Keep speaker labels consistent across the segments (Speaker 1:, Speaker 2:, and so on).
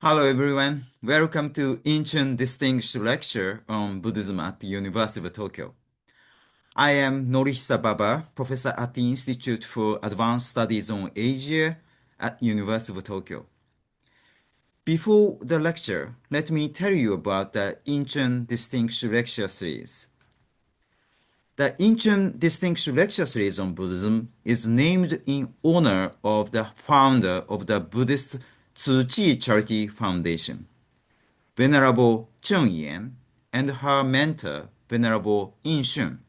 Speaker 1: Hello everyone, welcome to Yin-Cheng Distinguished Lecture on Buddhism at the University of Tokyo. I am Norihisa Baba, professor at the Institute for Advanced Studies on Asia at University of Tokyo. Before the lecture, let me tell you about the Yin-Cheng Distinguished Lecture Series. The Yin-Cheng Distinguished Lecture Series on Buddhism is named in honor of the founder of the Buddhist Tzu Chi Charity Foundation, Venerable Cheng Yen, and her mentor, Venerable Yin-Shun.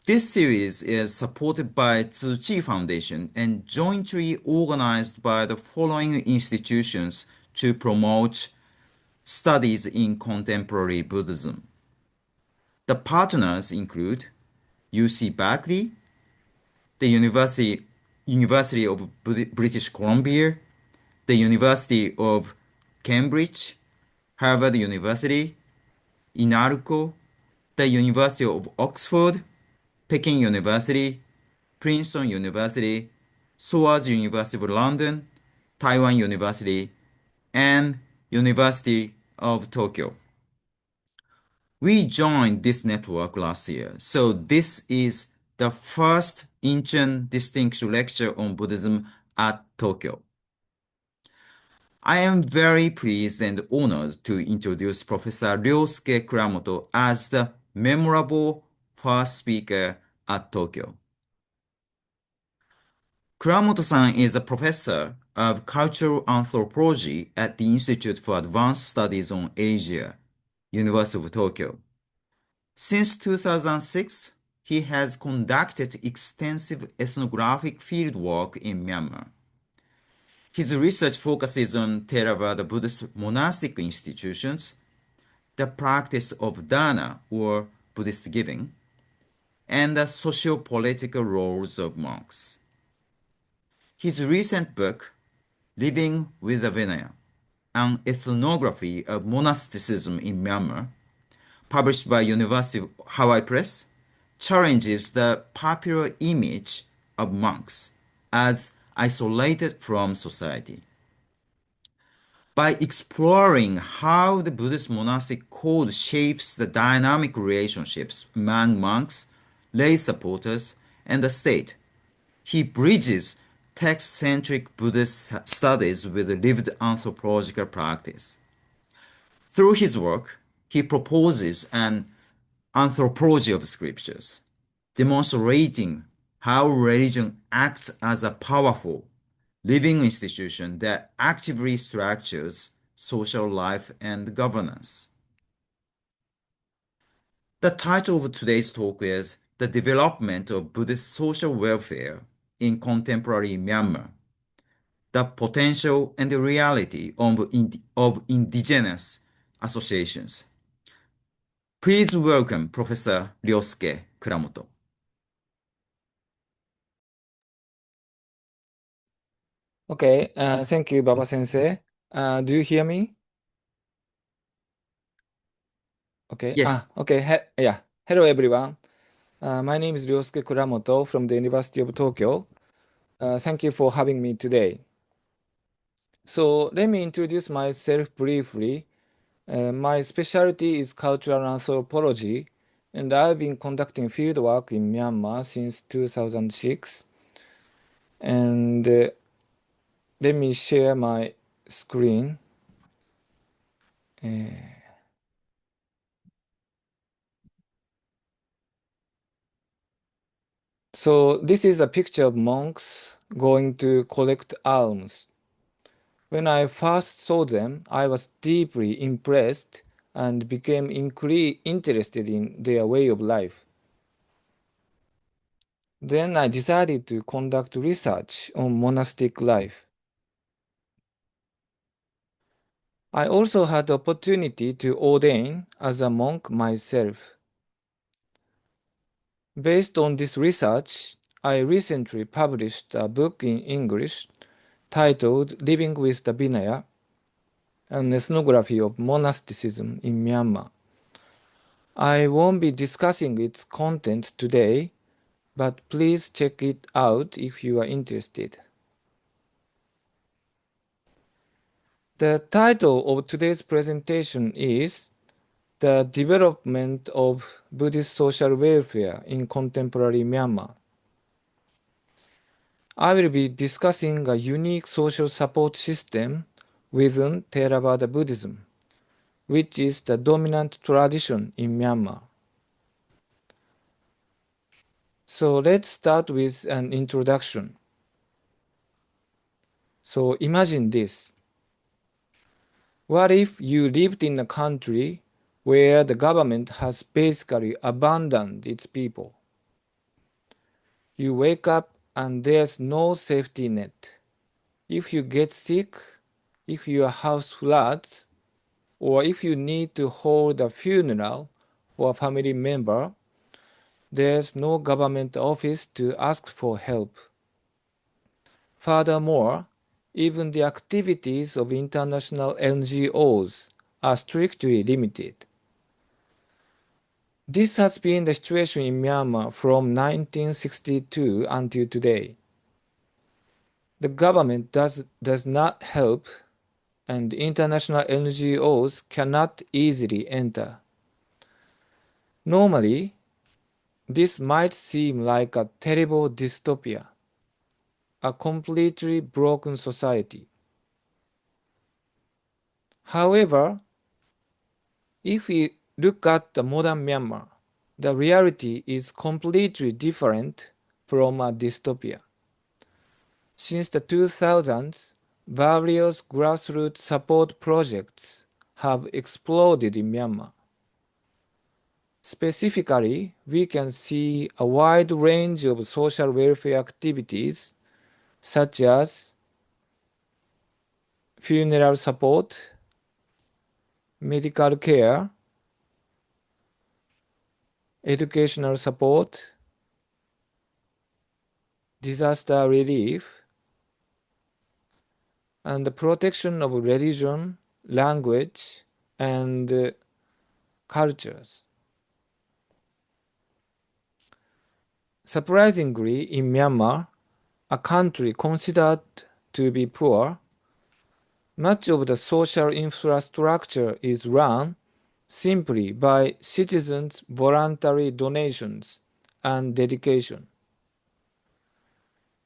Speaker 1: This series is supported by Tzu Chi Foundation and jointly organized by the following institutions to promote studies in contemporary Buddhism. The partners include UC Berkeley, the University of British Columbia, the University of Cambridge, Harvard University, INALCO, the University of Oxford, Peking University, Princeton University, SOAS University of London, Taiwan University, and University of Tokyo. We joined this network last year, so this is the first Yin-Cheng Distinguished Lecture on Buddhism at Tokyo. I am very pleased and honored to introduce Professor Ryosuke Kuramoto as the memorable first speaker at Tokyo. Kuramoto-san is a professor of cultural anthropology at the Institute for Advanced Studies on Asia, University of Tokyo. Since 2006, he has conducted extensive ethnographic fieldwork in Myanmar. His research focuses on Theravada Buddhist monastic institutions, the practice of dana or Buddhist giving, and the socio-political roles of monks. His recent book, Living with the Vinaya, an ethnography of monasticism in Myanmar, published by University of Hawaii Press, challenges the popular image of monks as isolated from society. By exploring how the Buddhist monastic code shapes the dynamic relationships among monks, lay supporters, and the state, he bridges text-centric Buddhist studies with lived anthropological practice. Through his work, he proposes an anthropology of scriptures, demonstrating how religion acts as a powerful, living institution that actively structures social life and governance. The title of today's talk is The Development of Buddhist Social Welfare in Contemporary Myanmar, the Potential and the Reality of Indigenous Associations. Please welcome Professor Ryosuke Kuramoto.
Speaker 2: Okay, thank you, Baba Sensei. Do you hear me? Okay.
Speaker 1: Yes,
Speaker 2: Okay. Yeah. Hello, everyone. My name is Ryosuke Kuramoto from the University of Tokyo. Thank you for having me today. So let me introduce myself briefly. My specialty is cultural anthropology, and I've been conducting fieldwork in Myanmar since 2006. And let me share my screen. So this is a picture of monks going to collect alms. When I first saw them, I was deeply impressed and became interested in their way of life. Then I decided to conduct research on monastic life. I also had the opportunity to ordain as a monk myself. Based on this research, I recently published a book in English titled Living with the Vinaya, an ethnography of monasticism in Myanmar. I won't be discussing its contents today, but please check it out if you are interested. The title of today's presentation is The Development of Buddhist Social Welfare in Contemporary Myanmar. I will be discussing a unique social support system within Theravada Buddhism, which is the dominant tradition in Myanmar. So let's start with an introduction. So imagine this. What if you lived in a country where the government has basically abandoned its people? You wake up and there's no safety net. If you get sick, if your house floods, or if you need to hold a funeral for a family member, there's no government office to ask for help. Furthermore, even the activities of international NGOs are strictly limited. This has been the situation in Myanmar from 1962 until today. The government does not help, and international NGOs cannot easily enter. Normally, this might seem like a terrible dystopia, a completely broken society. However, if we look at the modern Myanmar, the reality is completely different from a dystopia. Since the 2000s, various grassroots support projects have exploded in Myanmar. Specifically, we can see a wide range of social welfare activities such as funeral support, medical care, educational support, disaster relief, and the protection of religion, language, and cultures. Surprisingly, in Myanmar, a country considered to be poor, much of the social infrastructure is run simply by citizens' voluntary donations and dedication.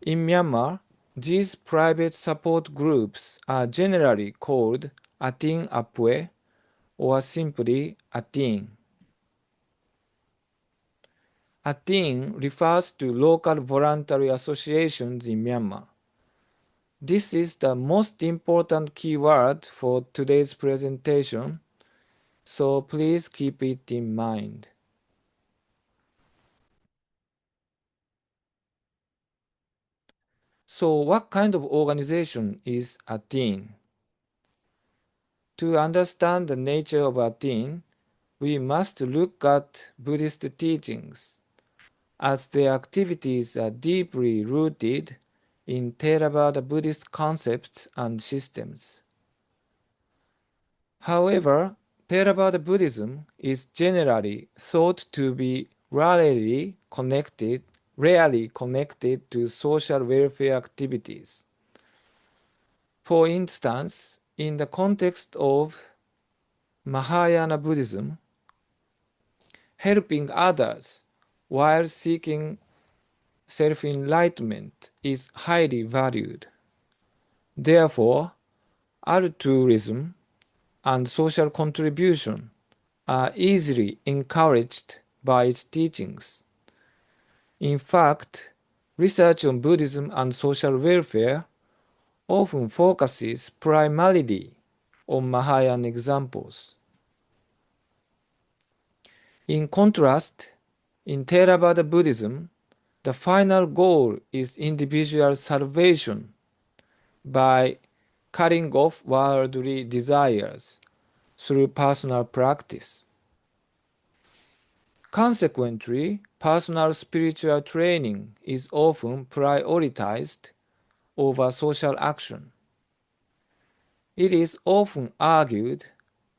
Speaker 2: In Myanmar, these private support groups are generally called athin or simply athin. Athin refers to local voluntary associations in Myanmar. This is the most important keyword for today's presentation, so please keep it in mind. So what kind of organization is athin? To understand the nature of athin, we must look at Buddhist teachings, as their activities are deeply rooted in Theravada Buddhist concepts and systems. However, Theravada Buddhism is generally thought to be rarely connected to social welfare activities. For instance, in the context of Mahayana Buddhism, helping others while seeking self-enlightenment is highly valued. Therefore, altruism and social contribution are easily encouraged by its teachings. In fact, research on Buddhism and social welfare often focuses primarily on Mahayana examples. In contrast, in Theravada Buddhism, the final goal is individual salvation by cutting off worldly desires through personal practice. Consequently, personal spiritual training is often prioritized over social action. It is often argued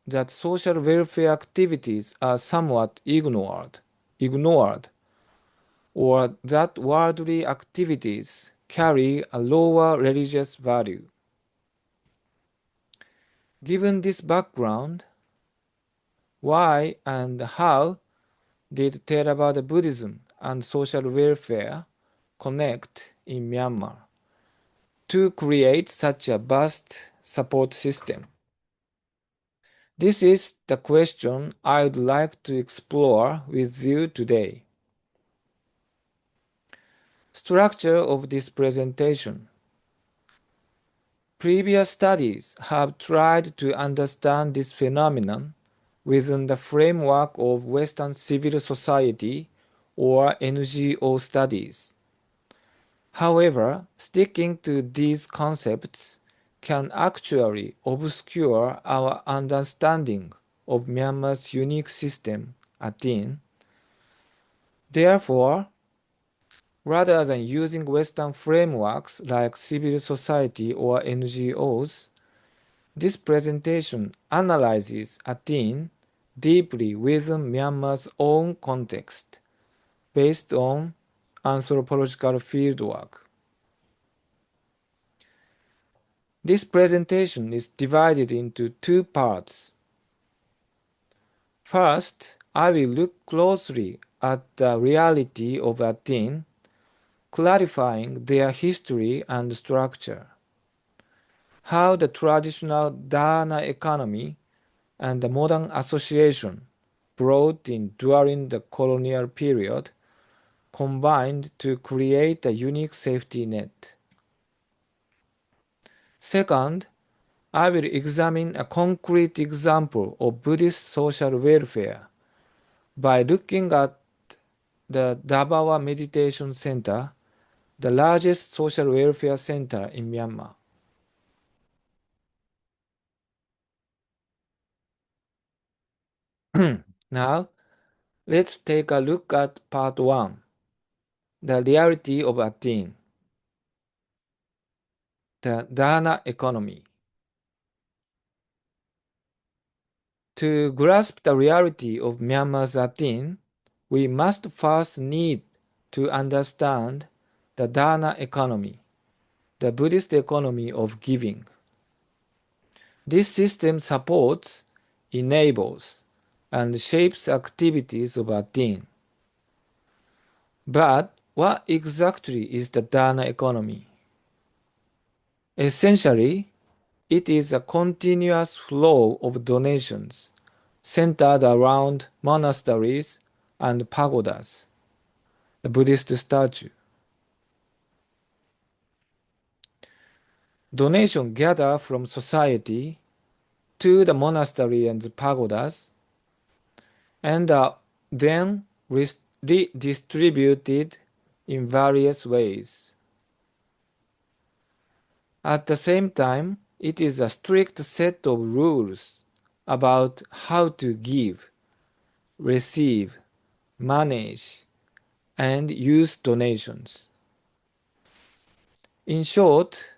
Speaker 2: that social welfare activities are somewhat ignored, or that worldly activities carry a lower religious value. Given this background, why and how did Theravada Buddhism and social welfare connect in Myanmar to create such a vast support system? This is the question I would like to explore with you today. Structure of this presentation. Previous studies have tried to understand this phenomenon within the framework of Western civil society or NGO studies. However, sticking to these concepts can actually obscure our understanding of Myanmar's unique system, athin. Therefore, rather than using Western frameworks like civil society or NGOs, this presentation analyzes athin deeply within Myanmar's own context, based on anthropological fieldwork. This presentation is divided into two parts. First, I will look closely at the reality of athin, clarifying their history and structure, how the traditional dana economy and the modern association brought in during the colonial period combined to create a unique safety net. Second, I will examine a concrete example of Buddhist social welfare by looking at the Thabarwa Meditation Center, the largest social welfare center in Myanmar. Now, let's take a look at part 1, the reality of athin, the dana economy. To grasp the reality of Myanmar's athin, we must first need to understand the dana economy, the Buddhist economy of giving. This system supports, enables, and shapes activities of athin. But what exactly is the dana economy? Essentially, it is a continuous flow of donations centered around monasteries and pagodas, the Buddhist statue. Donations gather from society to the monastery and the pagodas and are then redistributed in various ways. At the same time, it is a strict set of rules about how to give, receive, manage, and use donations. In short,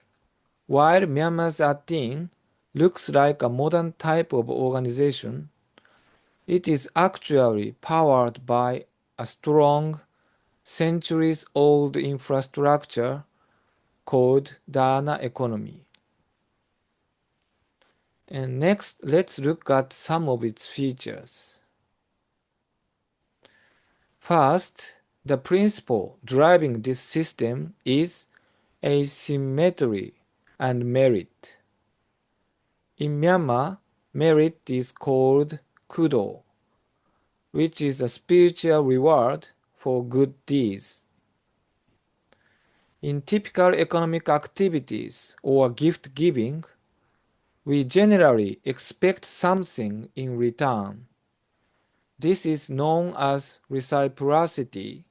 Speaker 2: while Myanmar's athin looks like a modern type of organization, it is actually powered by a strong, centuries-old infrastructure called dana economy. And next, let's look at some of its features. First, the principle driving this system is asymmetry and merit. In Myanmar, merit is called kudo, which is a spiritual reward for good deeds. In typical economic activities or gift giving, we generally expect something in return. This is known as reciprocity.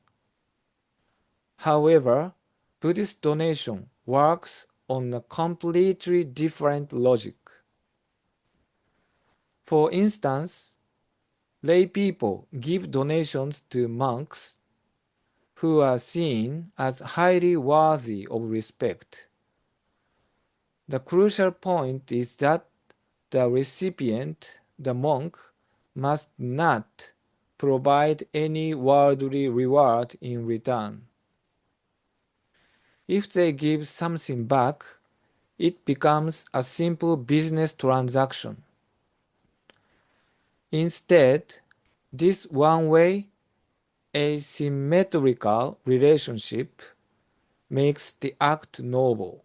Speaker 2: However, Buddhist donation works on a completely different logic. For instance, lay people give donations to monks who are seen as highly worthy of respect. The crucial point is that the recipient, the monk, must not provide any worldly reward in return. If they give something back, it becomes a simple business transaction. Instead, this one-way asymmetrical relationship makes the act noble.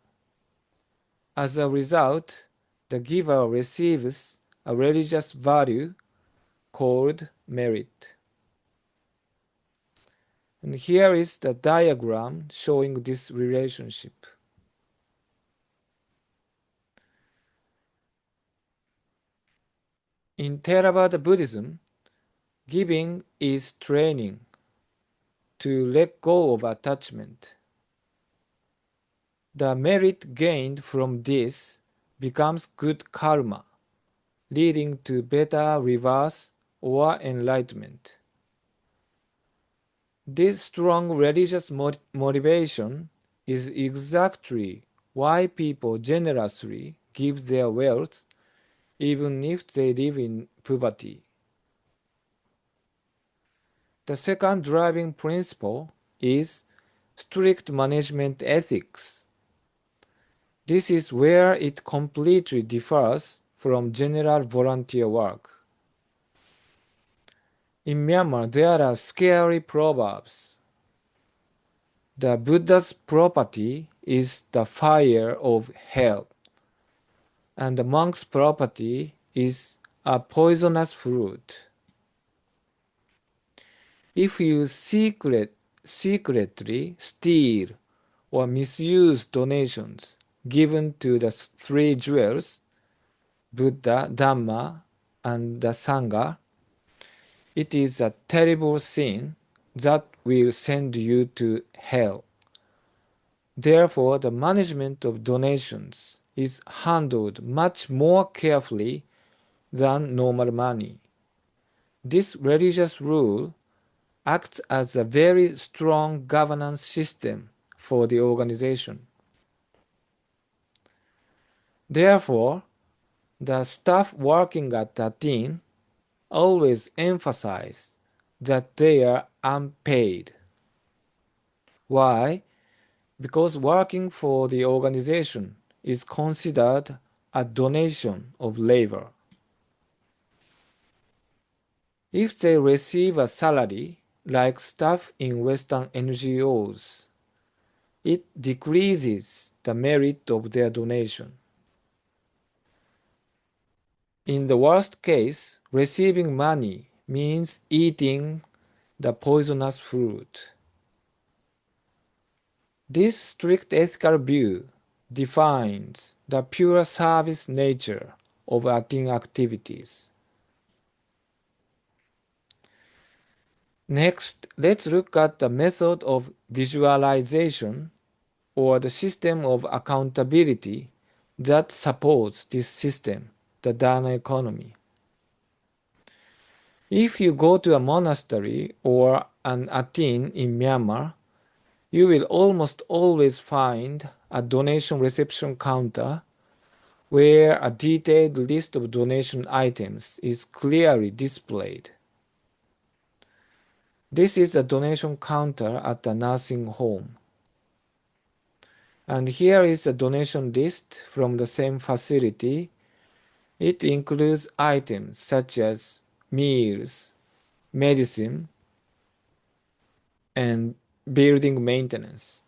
Speaker 2: As a result, the giver receives a religious value called merit. And here is the diagram showing this relationship. In Theravada Buddhism, giving is training to let go of attachment. The merit gained from this becomes good karma, leading to better rebirth or enlightenment. This strong religious motivation is exactly why people generously give their wealth even if they live in poverty. The second driving principle is strict management ethics. This is where it completely differs from general volunteer work. In Myanmar, there are scary proverbs. The Buddha's property is the fire of hell, and the monk's property is a poisonous fruit. If you secretly steal or misuse donations given to the three jewels, Buddha, Dhamma, and the Sangha, it is a terrible sin that will send you to hell. Therefore, the management of donations is handled much more carefully than normal money. This religious rule acts as a very strong governance system for the organization. Therefore, the staff working at Athin always emphasize that they are unpaid. Why? Because working for the organization is considered a donation of labor. If they receive a salary, like staff in Western NGOs, it decreases the merit of their donation. In the worst case, receiving money means eating the poisonous fruit. This strict ethical view defines the pure service nature of Athin activities. Next, let's look at the method of visualization or the system of accountability that supports this system, the Dharma economy. If you go to a monastery or an Athin in Myanmar, you will almost always find a donation reception counter where a detailed list of donation items is clearly displayed. This is a donation counter at a nursing home. And here is a donation list from the same facility. It includes items such as meals, medicine, and building maintenance.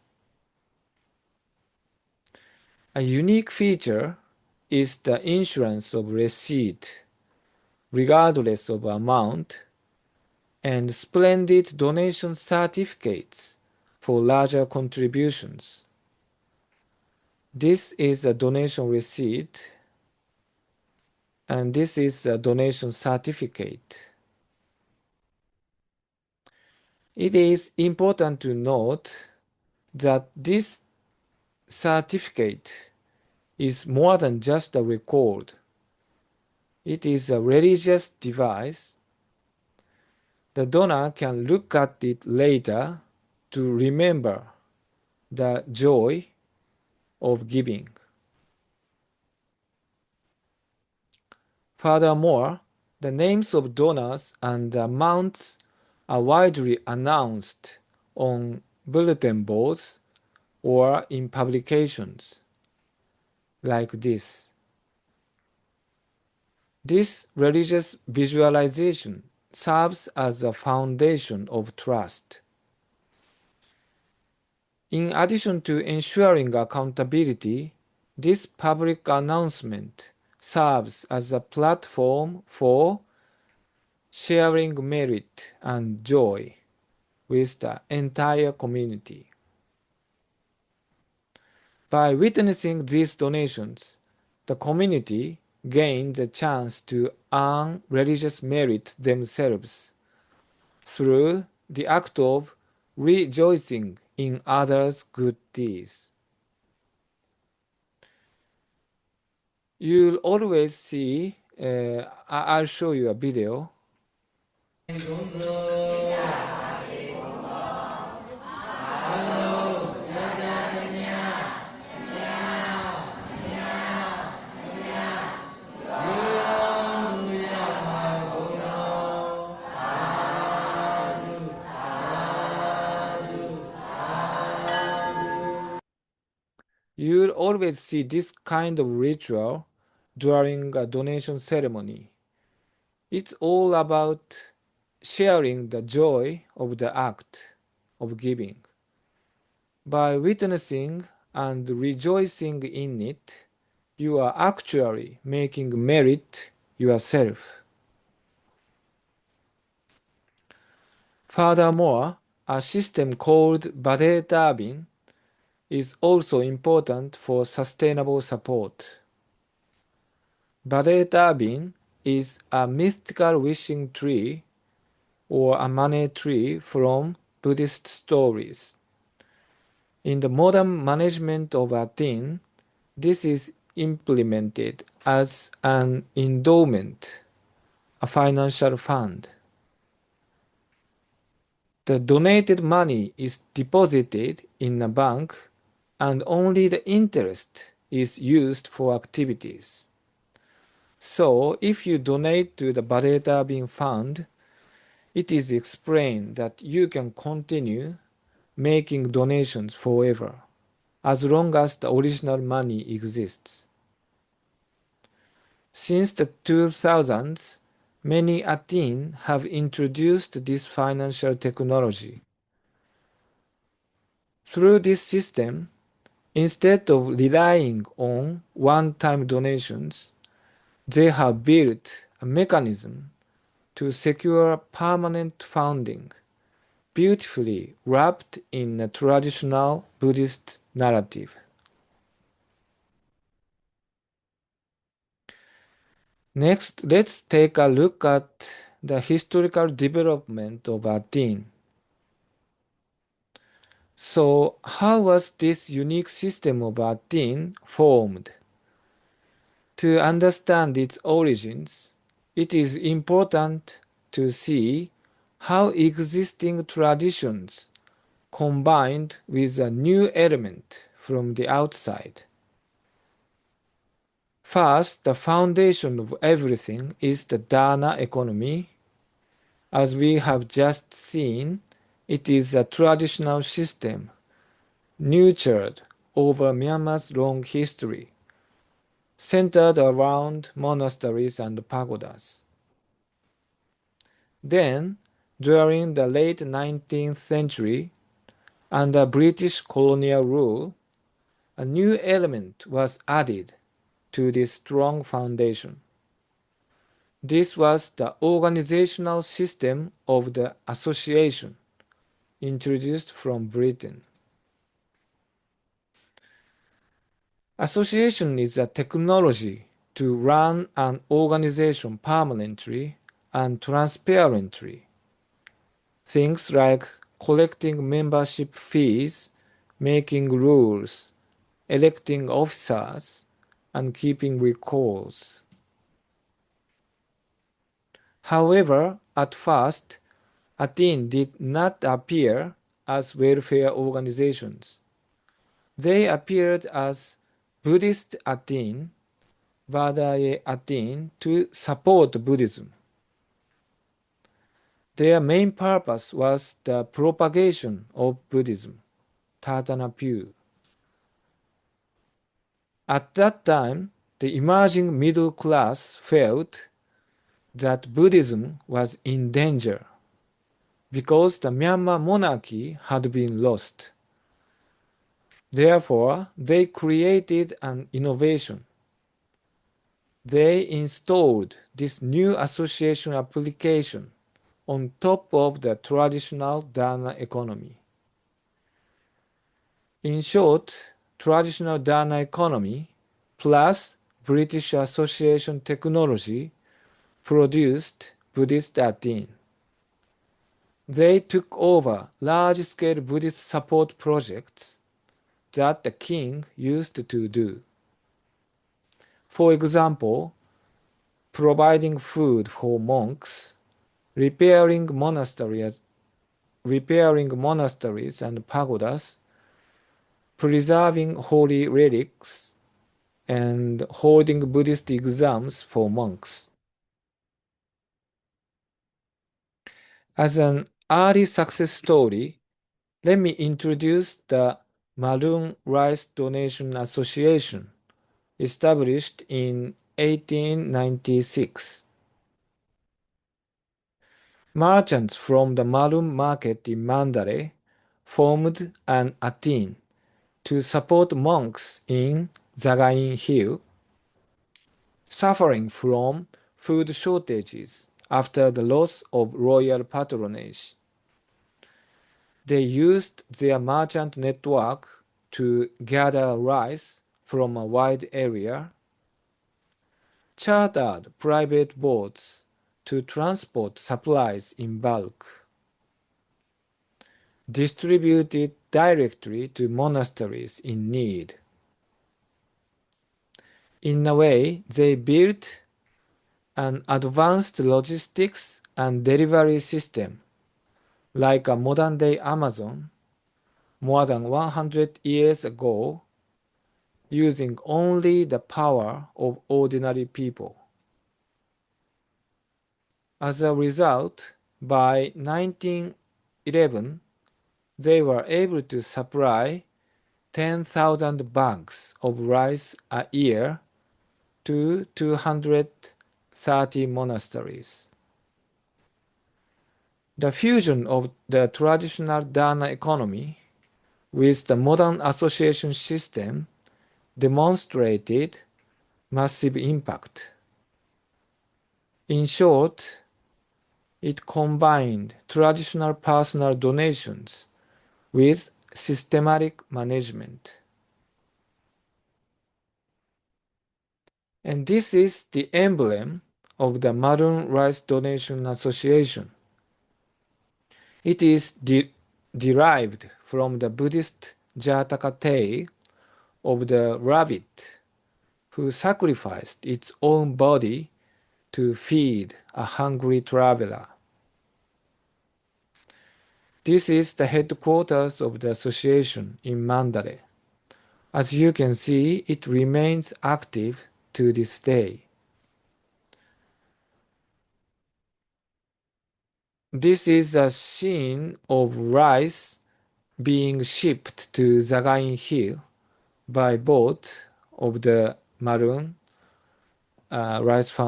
Speaker 2: A unique feature is the insurance of receipt, regardless of amount, and splendid donation certificates for larger contributions. This is a donation receipt, and this is a donation certificate. It is important to note that this certificate is more than just a record. It is a religious device. The donor can look at it later to remember the joy of giving. Furthermore, the names of donors and the amounts are widely announced on bulletin boards or in publications. like this. This religious visualization serves as a foundation of trust. In addition to ensuring accountability, this public announcement serves as a platform for sharing merit and joy with the entire community. By witnessing these donations, the community gains a chance to earn religious merit themselves through the act of rejoicing in others' good deeds. You'll always see, I'll show you a video. You'll always see this kind of ritual during a donation ceremony. It's all about sharing the joy of the act of giving. By witnessing and rejoicing in it, you are actually making merit yourself. Furthermore, a system called Badetarbin is also important for sustainable support. Badetarbin is a mystical wishing tree or a money tree from Buddhist stories. In the modern management of athin, this is implemented as an endowment, a financial fund. The donated money is deposited in a bank and only the interest is used for activities. So, if you donate to the Badetarbin fund, it is explained that you can continue making donations forever, as long as the original money exists. Since the 2000s, many athin have introduced this financial technology. Through this system, instead of relying on one-time donations, they have built a mechanism to secure permanent funding, beautifully wrapped in a traditional Buddhist narrative. Next, let's take a look at the historical development of athin. So, how was this unique system of athin formed? To understand its origins, it is important to see how existing traditions combined with a new element from the outside. First, the foundation of everything is the dana economy. As we have just seen, it is a traditional system nurtured over Myanmar's long history, centered around monasteries and pagodas. Then, during the late 19th century, under British colonial rule, a new element was added to this strong foundation. This was the organizational system of the association, introduced from Britain. Association is a technology to run an organization permanently and transparently. Things like collecting membership fees, making rules, electing officers, and keeping records. However, at first, athin did not appear as welfare organizations. They appeared as Buddhist athin, Vadaye athin, to support Buddhism. Their main purpose was the propagation of Buddhism, Tatana Pyu. At that time, the emerging middle class felt that Buddhism was in danger because the Myanmar monarchy had been lost. Therefore, they created an innovation. They installed this new association application on top of the traditional Dharna economy. In short, traditional Dharna economy plus British Association technology produced Buddhist athin. They took over large-scale Buddhist support projects that the king used to do. For example, providing food for monks, repairing monasteries and pagodas, preserving holy relics, and holding Buddhist exams for monks. As an early success story, let me introduce the Maroon Rice Donation Association, established in 1896. Merchants from the Maroon market in Mandalay formed an athin to support monks in Zagain Hill, suffering from food shortages after the loss of royal patronage. They used their merchant network to gather rice from a wide area, chartered private boats to transport supplies in bulk, distributed directly to monasteries in need. In a way, they built an advanced logistics and delivery system, like a modern-day Amazon, more than 100 years ago, using only the power of ordinary people. As a result, by 1911, they were able to supply 10,000 bags of rice a year to 230 monasteries. The fusion of the traditional Dharna economy with the modern association system demonstrated massive impact. In short, it combined traditional personal donations with systematic management. And this is the emblem of the Maroon Rice Donation Association. It is derived from the Buddhist Jataka tale of the rabbit who sacrificed its own body to feed a hungry traveler. This is the headquarters of the association in Mandalay. As you can see, it remains active to this day. This is a scene of rice being shipped to Zagain Hill by boat of the Maroon Rice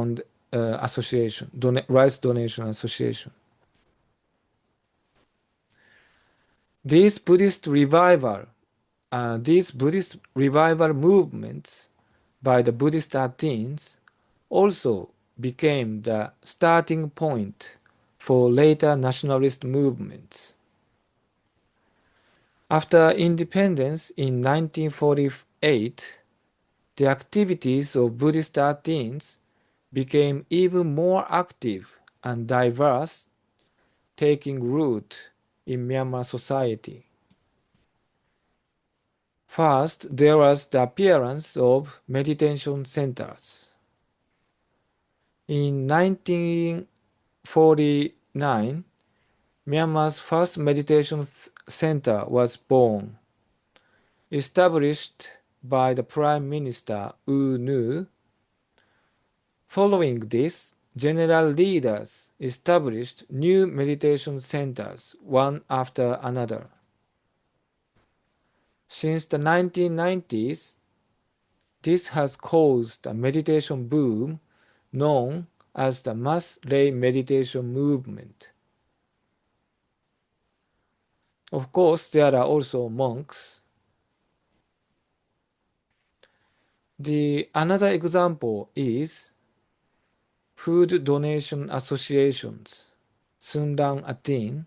Speaker 2: Rice Donation Association. These Buddhist revival movements by the Buddhist athins also became the starting point for later nationalist movements. After independence in 1948, the activities of Buddhist athins became even more active and diverse, taking root in Myanmar society. First, there was the appearance of meditation centers. In 1949, Myanmar's first meditation center was born, established by the Prime Minister U Nu. Following this, general leaders established new meditation centers one after another. Since the 1990s, This has caused a meditation boom known as the mass lay meditation movement. Of course, there are also monks. Another example is food donation associations, Sundan Athin.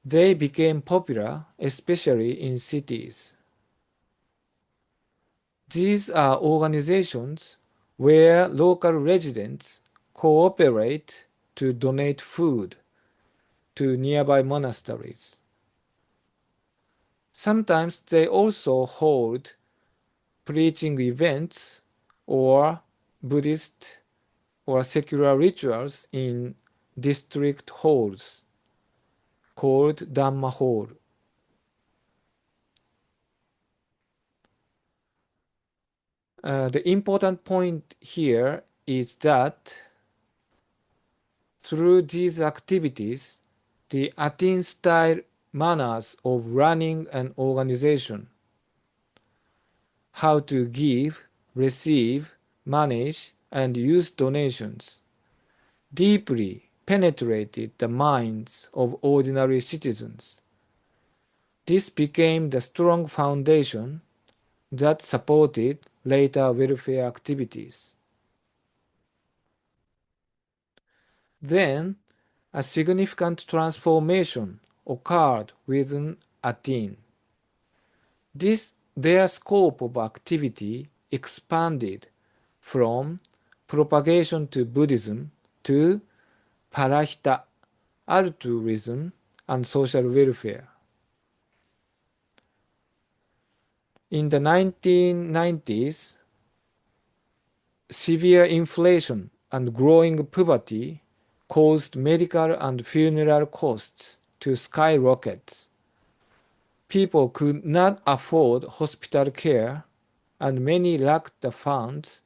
Speaker 2: They became popular, especially in cities. These are organizations where local residents cooperate to donate food to nearby monasteries. Sometimes they also hold preaching events or Buddhist or secular rituals in district halls called Dhamma Hall. The important point here is that through these activities, the Athin-style manners of running an organization, how to give, receive, manage, and use donations, deeply penetrated the minds of ordinary citizens. This became the strong foundation that supported later welfare activities. Then, a significant transformation occurred within Athin. Their scope of activity expanded from propagation to Buddhism to parahita, altruism, and social welfare. In the 1990s, severe inflation and growing poverty caused medical and funeral costs to skyrocket. People could not afford hospital care, and many lacked the funds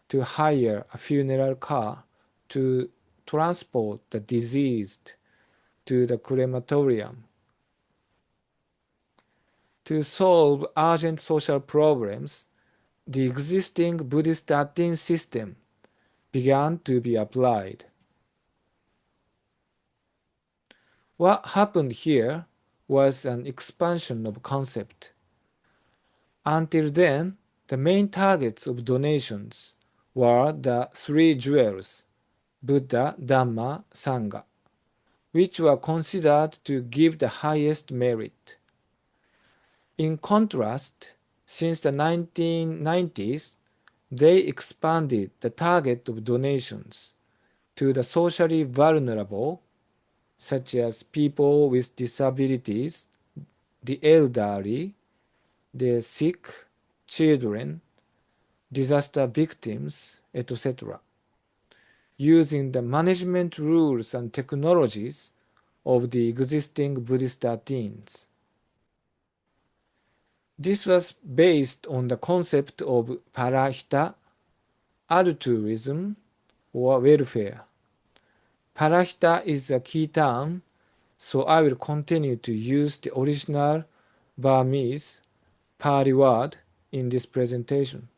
Speaker 2: to hire a funeral car to transport the deceased to the crematorium. To solve urgent social problems, the existing Buddhist athin system began to be applied. What happened here was an expansion of concept. Until then, the main targets of donations were the three jewels, Buddha, Dhamma, Sangha, which were considered to give the highest merit. In contrast, since the 1990s, they expanded the target of donations to the socially vulnerable, such as people with disabilities, the elderly, the sick, children, disaster victims, etc., using the management rules and technologies of the existing Buddhist athins. This was based on the concept of parahita, altruism, or welfare. Parahita is a key term, so I will continue to use the original Burmese Pali word in this presentation.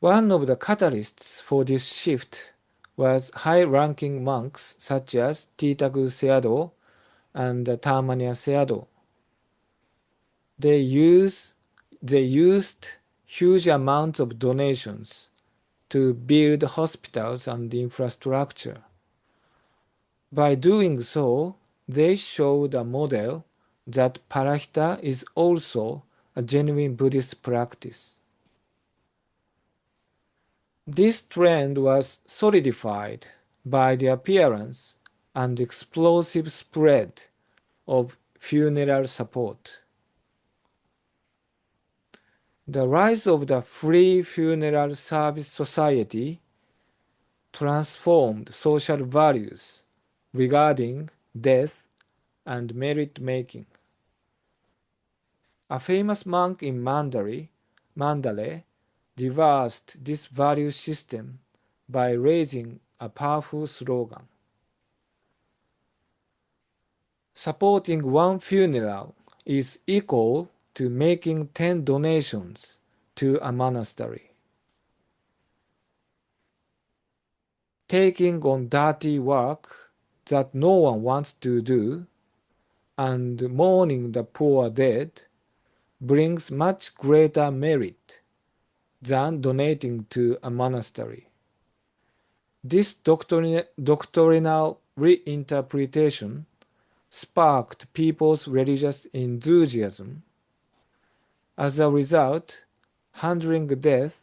Speaker 2: One of the catalysts for this shift was high-ranking monks such as Titagu Sayadaw and Tamania Sayadaw. They used huge amounts of donations to build hospitals and infrastructure. By doing so, they showed a model that parahita is also a genuine Buddhist practice. This trend was solidified by the appearance and explosive spread of funeral support. The rise of the Free Funeral Service Society transformed social values regarding death and merit-making. A famous monk in Mandalay reversed this value system by raising a powerful slogan. Supporting one funeral is equal to making 10 donations to a monastery. Taking on dirty work that no one wants to do and mourning the poor dead brings much greater merit than donating to a monastery. This doctrinal reinterpretation sparked people's religious enthusiasm. As a result, handling death,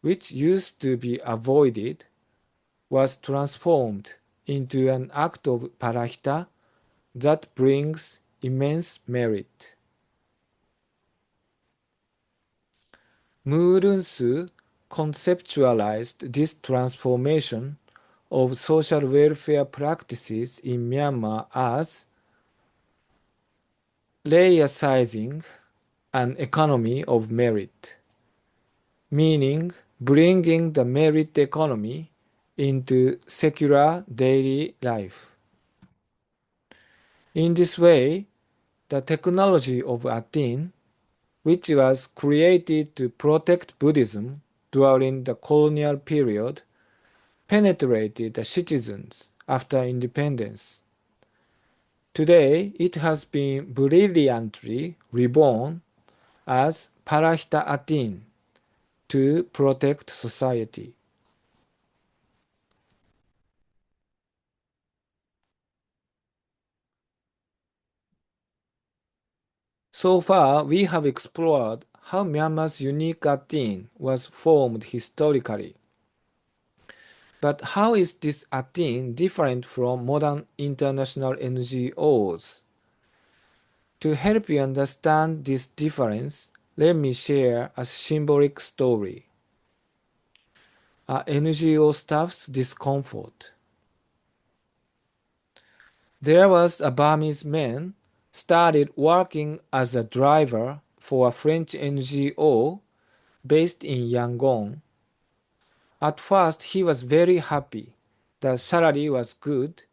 Speaker 2: which used to be avoided, was transformed into an act of parahita that brings immense merit. Murunsu conceptualized this transformation of social welfare practices in Myanmar as laicizing an economy of merit, meaning bringing the merit economy into secular daily life. In this way, the technology of athin, which was created to protect Buddhism during the colonial period, penetrated the citizens after independence. Today, it has been brilliantly reborn as Parahita Athin to protect society. So far, we have explored how Myanmar's unique athin was formed historically. But how is this athin different from modern international NGOs? To help you understand this difference, let me share a symbolic story. A NGO staff's discomfort. There was a Burmese man started working as a driver for a French NGO based in Yangon. At first, he was very happy. The salary was good.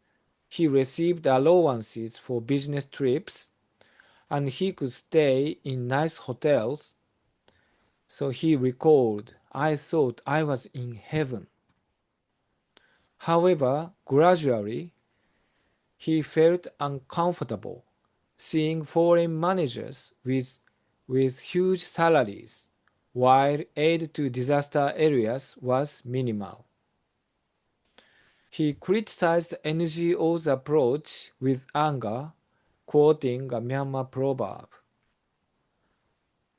Speaker 2: He received allowances for business trips, and he could stay in nice hotels. So he recalled, "I thought I was in heaven." However, gradually, he felt uncomfortable seeing foreign managers with huge salaries, while aid to disaster areas was minimal. He criticized the NGO's approach with anger, quoting a Myanmar proverb.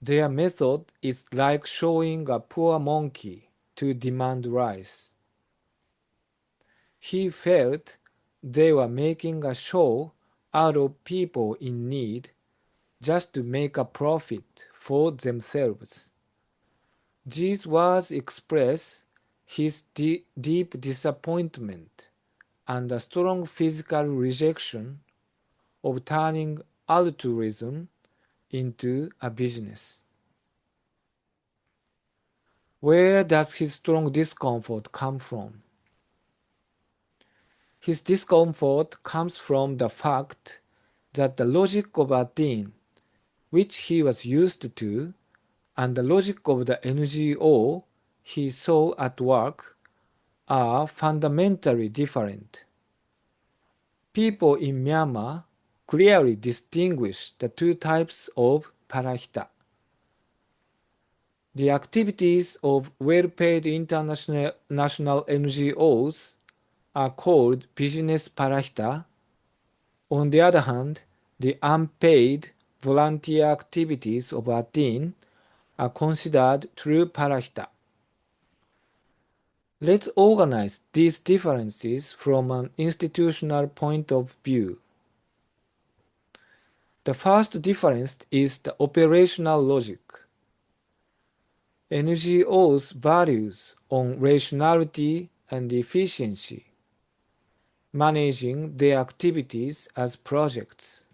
Speaker 2: "Their method is like showing a poor monkey to demand rice." He felt they were making a show out of people in need just to make a profit for themselves. These words express his deep disappointment and a strong physical rejection of turning altruism into a business. Where does his strong discomfort come from? His discomfort comes from the fact that the logic of athin, which he was used to, and the logic of the NGO he saw at work are fundamentally different. People in Myanmar clearly distinguish the two types of parahita. The activities of well-paid international NGOs are called business parahita. On the other hand, the unpaid volunteer activities of athin are considered true parahita. Let's organize these differences from an institutional point of view. The first difference is the operational logic. NGOs values on rationality and efficiency, managing their activities as projects.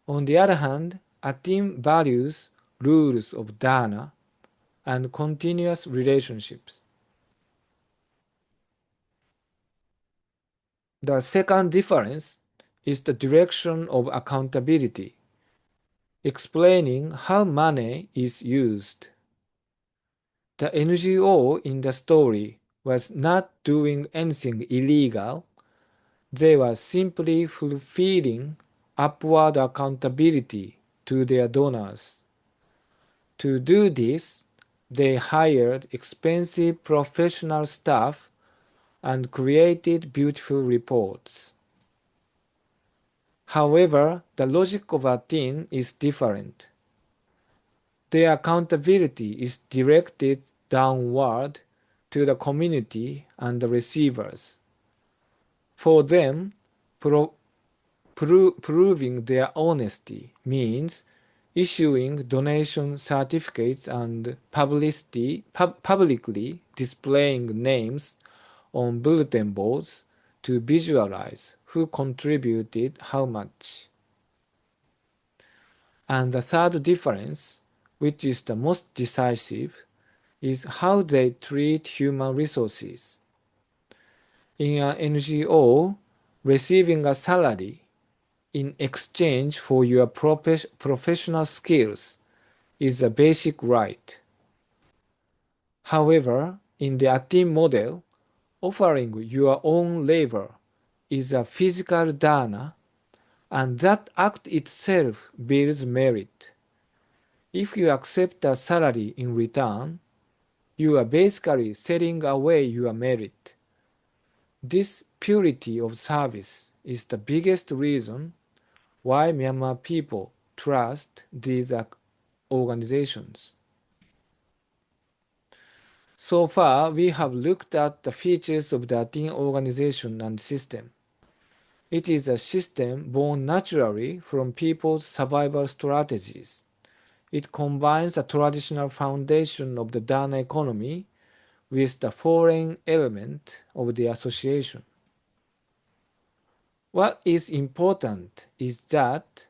Speaker 2: On the other hand, athin values rules of dana and continuous relationships. The second difference is the direction of accountability. explaining how money is used. The NGO in the story was not doing anything illegal. They were simply fulfilling upward accountability to their donors. To do this, they hired expensive professional staff and created beautiful reports. However, the logic of athin is different. Their accountability is directed downward to the community and the receivers. For them, proving their honesty means issuing donation certificates and publicly displaying names on bulletin boards to visualize who contributed how much. And the third difference, which is the most decisive, is how they treat human resources. In an NGO, receiving a salary in exchange for your professional skills is a basic right. However, in the athin model, offering your own labor is a physical dana, and that act itself builds merit. If you accept a salary in return, you are basically selling away your merit. This purity of service is the biggest reason why Myanmar people trust these organizations. So far, we have looked at the features of the athin organization and system. It is a system born naturally from people's survival strategies. It combines the traditional foundation of the Dana economy with the foreign element of the association. What is important is that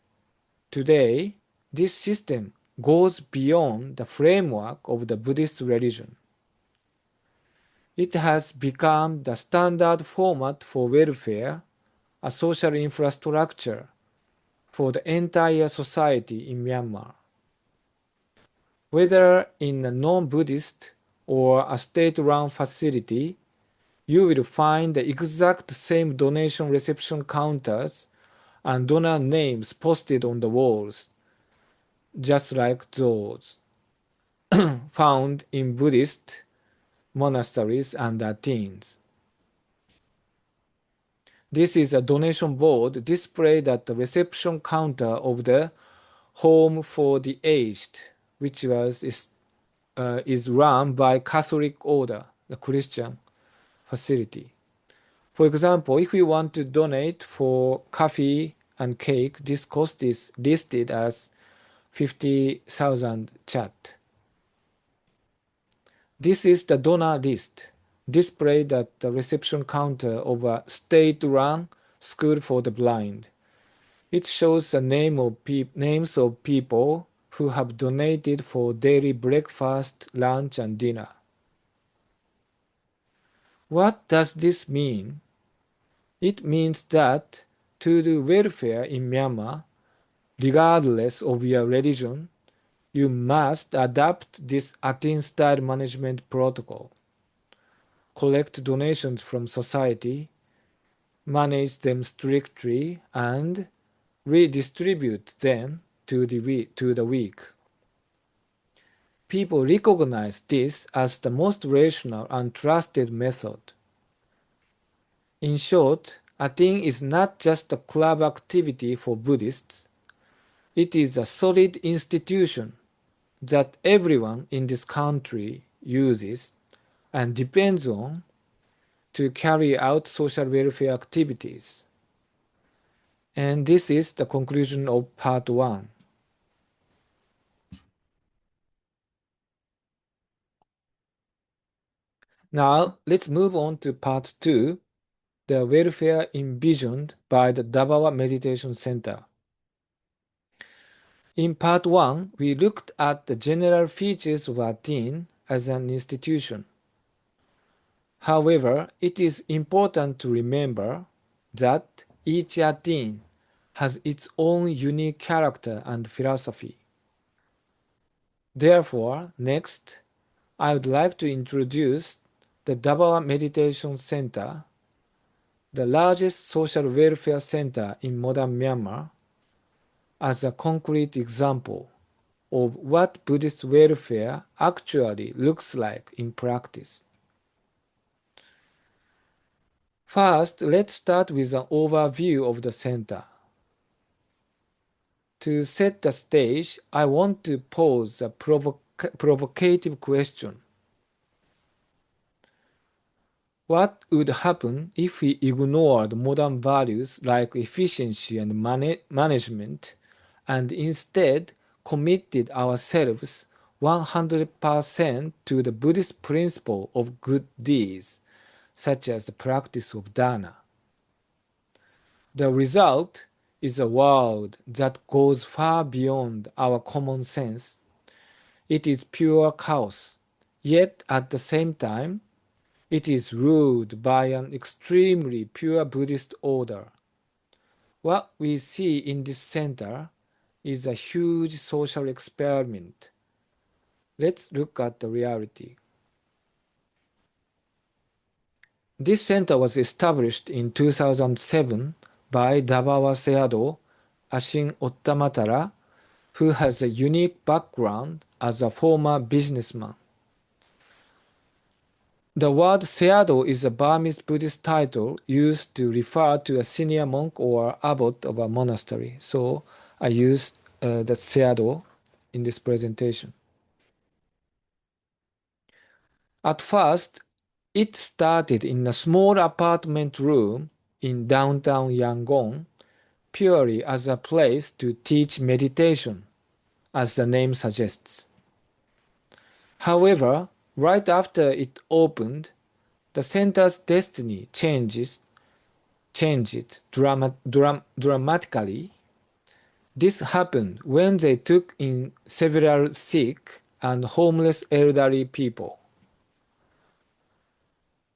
Speaker 2: today this system goes beyond the framework of the Buddhist religion. It has become the standard format for welfare, a social infrastructure for the entire society in Myanmar. Whether in a non-Buddhist or a state-run facility, you will find the exact same donation reception counters and donor names posted on the walls, just like those found in Buddhist monasteries and athins. This is a donation board displayed at the reception counter of the Home for the Aged, which is run by Catholic Order, the Christian facility. For example, if you want to donate for coffee and cake, this cost is listed as 50,000 chat. This is the donor list displayed at the reception counter of a state-run school for the blind. It shows the names of people who have donated for daily breakfast, lunch, and dinner. What does this mean? It means that to do welfare in Myanmar, regardless of your religion, you must adopt this athin-style management protocol. Collect donations from society, manage them strictly, and redistribute them to the weak. People recognize this as the most rational and trusted method. In short, athin is not just a club activity for Buddhists. It is a solid institution that everyone in this country uses and depends on to carry out social welfare activities. And this is the conclusion of part 1. Now, let's move on to part 2, the welfare envisioned by the Thabarwa Meditation Center. In part 1, we looked at the general features of athin as an institution. However, it is important to remember that each athin has its own unique character and philosophy. Therefore, next, I would like to introduce the Thabarwa Meditation Center, the largest social welfare center in modern Myanmar, as a concrete example of what Buddhist welfare actually looks like in practice. First, let's start with an overview of the center. To set the stage, I want to pose a provocative question. What would happen if we ignored modern values like efficiency and management and instead committed ourselves 100% to the Buddhist principle of good deeds, such as the practice of dana? The result is a world that goes far beyond our common sense. It is pure chaos, yet at the same time, it is ruled by an extremely pure Buddhist order. What we see in this center is a huge social experiment. Let's look at the reality. This center was established in 2007 by Thabarwa Sayadaw, Ashin Ottamatara, who has a unique background as a former businessman. The word Sayadaw is a Burmese Buddhist title used to refer to a senior monk or abbot of a monastery. So I used the Sayadaw in this presentation. At first, it started in a small apartment room in downtown Yangon, purely as a place to teach meditation, as the name suggests. However, right after it opened, the center's destiny changed dramatically. This happened when they took in several sick and homeless elderly people.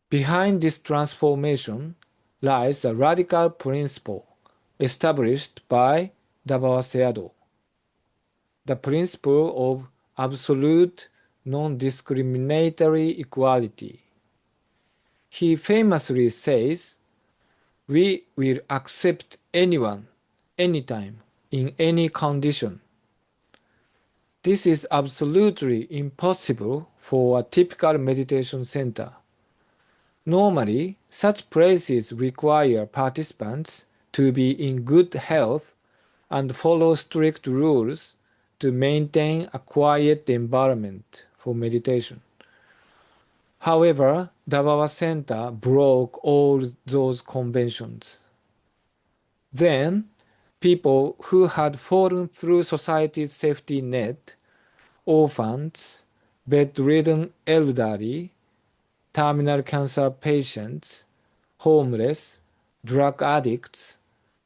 Speaker 2: Behind this transformation lies a radical principle established by Thabarwa Sayadaw, the principle of absolute non-discriminatory equality. He famously says, "We will accept anyone, anytime, in any condition." This is absolutely impossible for a typical meditation center. Normally, such places require participants to be in good health and follow strict rules to maintain a quiet environment for meditation. However, Thabarwa Center broke all those conventions. Then, people who had fallen through society's safety net, orphans, bedridden elderly, terminal cancer patients, homeless, drug addicts,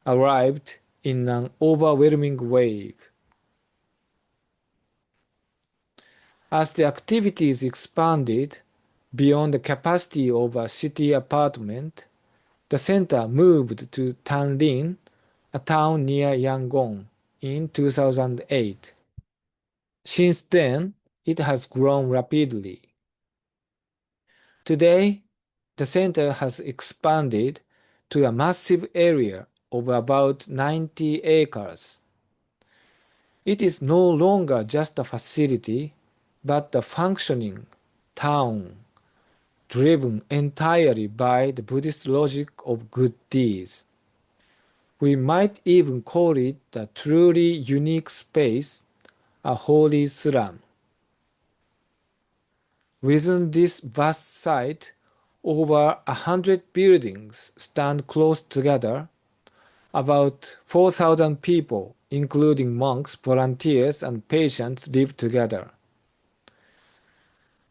Speaker 2: arrived in an overwhelming wave. As the activities expanded beyond the capacity of a city apartment, the center moved to Tanlin, a town near Yangon, in 2008. Since then, it has grown rapidly. Today, the center has expanded to a massive area of about 90 acres. It is no longer just a facility, but a functioning town driven entirely by the Buddhist logic of good deeds. We might even call it a truly unique space, a holy slum. Within this vast site, over 100 buildings stand close together. About 4,000 people, including monks, volunteers, and patients, live together.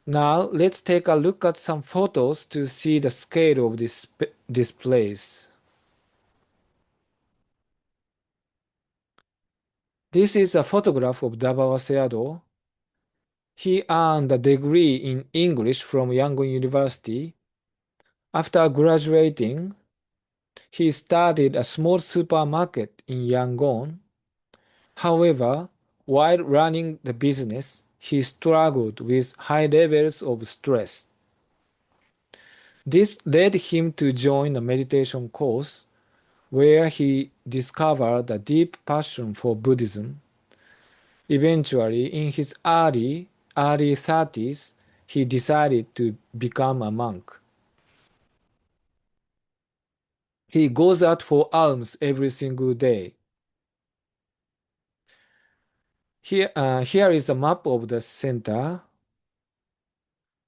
Speaker 2: Now, let's take a look at some photos to see the scale of this place. This is a photograph of Thabarwa Sayadaw. He earned a degree in English from Yangon University. After graduating, He started a small supermarket in Yangon. However, while running the business, he struggled with high levels of stress. This led him to join a meditation course where he discovered a deep passion for Buddhism. Eventually, in his early 30s, he decided to become a monk. He goes out for alms every single day. Here is a map of the center.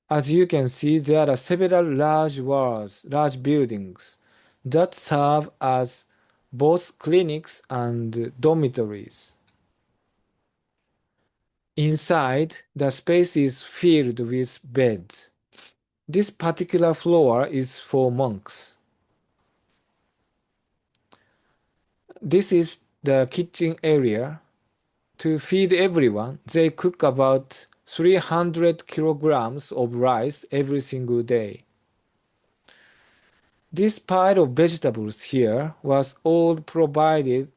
Speaker 2: As you can see, there are several large buildings that serve as both clinics and dormitories. Inside, the space is filled with beds. This particular floor is for monks. This is the kitchen area. To feed everyone, they cook about 300 kilograms of rice every single day. This pile of vegetables here was all provided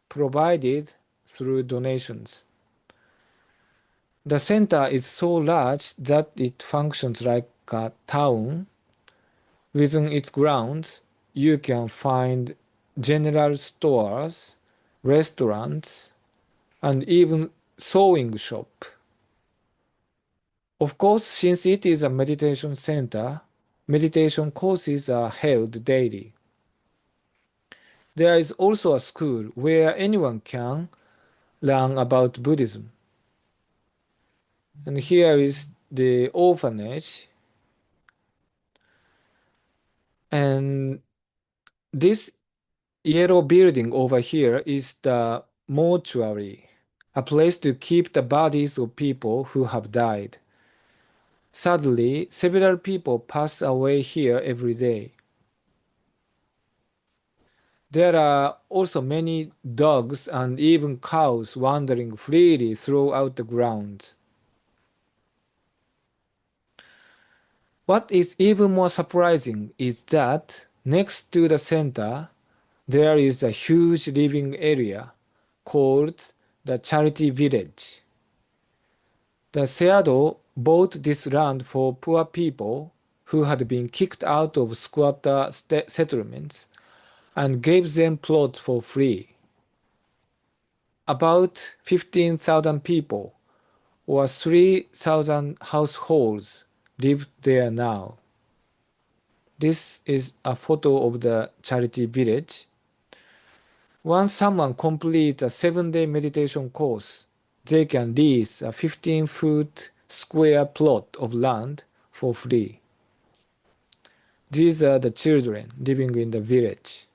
Speaker 2: through donations. The center is so large that it functions like a town. Within its grounds, you can find general stores, restaurants, and even sewing shop. Of course, since it is a meditation center, meditation courses are held daily. There is also a school where anyone can learn about Buddhism. And here is the orphanage. And this yellow building over here is the mortuary, a place to keep the bodies of people who have died. Sadly, several people pass away here every day. There are also many dogs and even cows wandering freely throughout the grounds. What is even more surprising is that next to the center, there is a huge living area called the Charity Village. The Sayadaw bought this land for poor people who had been kicked out of squatter settlements and gave them plots for free. About 15,000 people or 3,000 households live there now. This is a photo of the charity village. Once someone completes a 7-day meditation course, they can lease a 15-foot square plot of land for free. These are the children living in the village.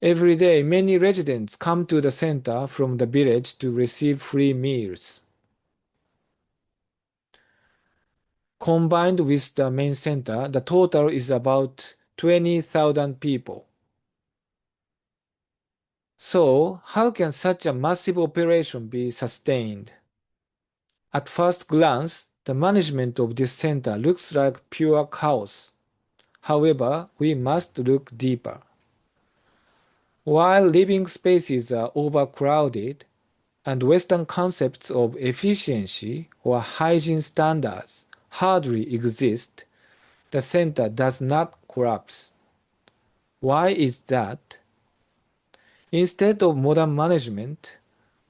Speaker 2: Every day, many residents come to the center from the village to receive free meals. Combined with the main center, the total is about 20,000 people. So, how can such a massive operation be sustained? At first glance, the management of this center looks like pure chaos. However, we must look deeper. While living spaces are overcrowded and Western concepts of efficiency or hygiene standards hardly exist, the center does not collapse. Why is that? Instead of modern management,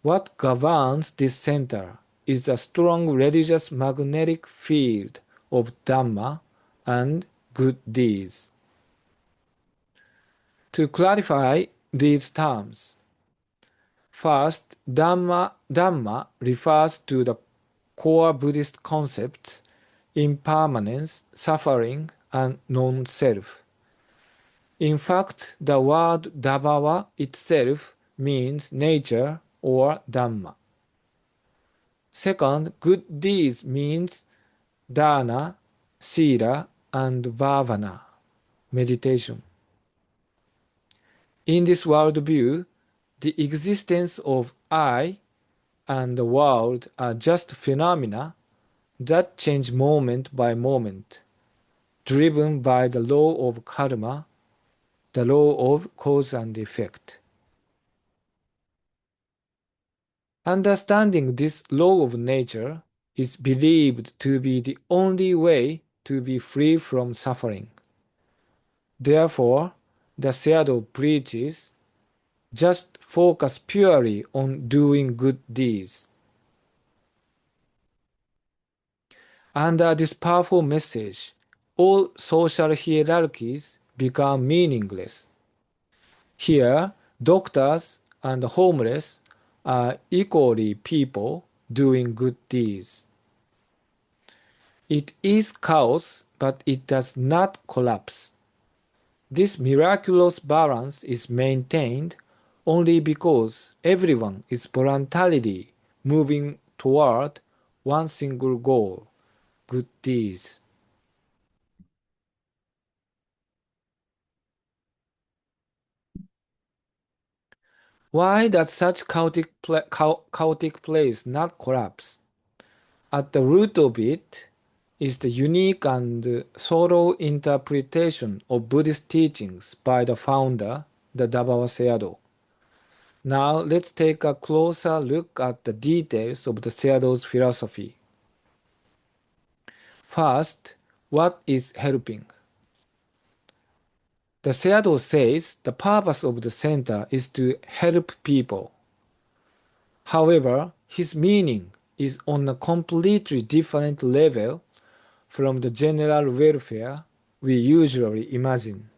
Speaker 2: what governs this center is a strong religious magnetic field of Dhamma and good deeds. To clarify these terms, first, Dhamma refers to the core Buddhist concepts: impermanence, suffering, and non-self. In fact, the word Thabarwa itself means nature or Dhamma. Second, good deeds means dana, sila, and bhavana, meditation. In this worldview, the existence of I and the world are just phenomena that change moment by moment. driven by the law of karma, the law of cause and effect. Understanding this law of nature is believed to be the only way to be free from suffering. Therefore, the Sayadaw preaches, just focus purely on doing good deeds. Under this powerful message, all social hierarchies become meaningless. Here, doctors and homeless are equally people doing good deeds. It is chaos, but it does not collapse. This miraculous balance is maintained only because everyone is voluntarily moving toward one single goal, good deeds. Why does such chaotic place not collapse? At the root of it is the unique and thorough interpretation of Buddhist teachings by the founder, the Thabarwa Sayadaw. Now let's take a closer look at the details of the Sayadaw's philosophy. First, what is helping? The Sayadaw says the purpose of the center is to help people. However, his meaning is on a completely different level from the general welfare we usually imagine.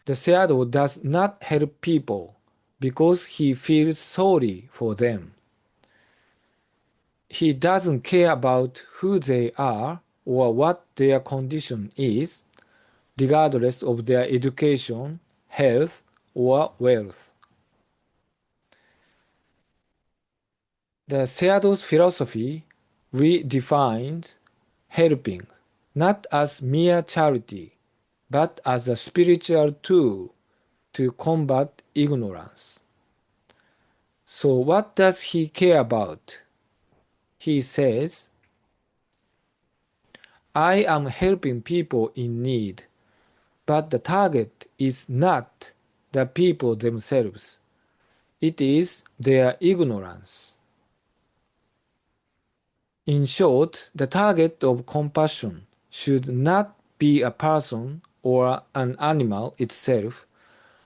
Speaker 2: The Sayadaw does not help people because he feels sorry for them. He doesn't care about who they are or what their condition is, regardless of their education, health, or wealth. The Sayadaw's philosophy redefines helping not as mere charity, but as a spiritual tool to combat ignorance. So what does he care about? He says, I am helping people in need, but the target is not the people themselves. It is their ignorance. In short, the target of compassion should not be a person or an animal itself,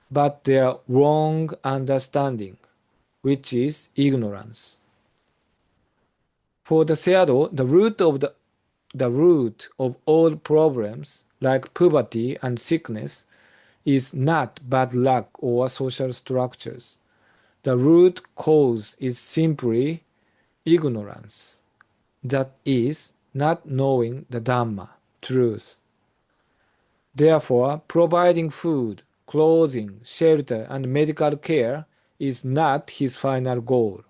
Speaker 2: but their wrong understanding, which is ignorance. For the Sayadaw, the root of all problems, like poverty and sickness, is not bad luck or social structures. The root cause is simply ignorance. That is, not knowing the Dhamma, truth. Therefore, providing food, clothing, shelter, and medical care is not his final goal.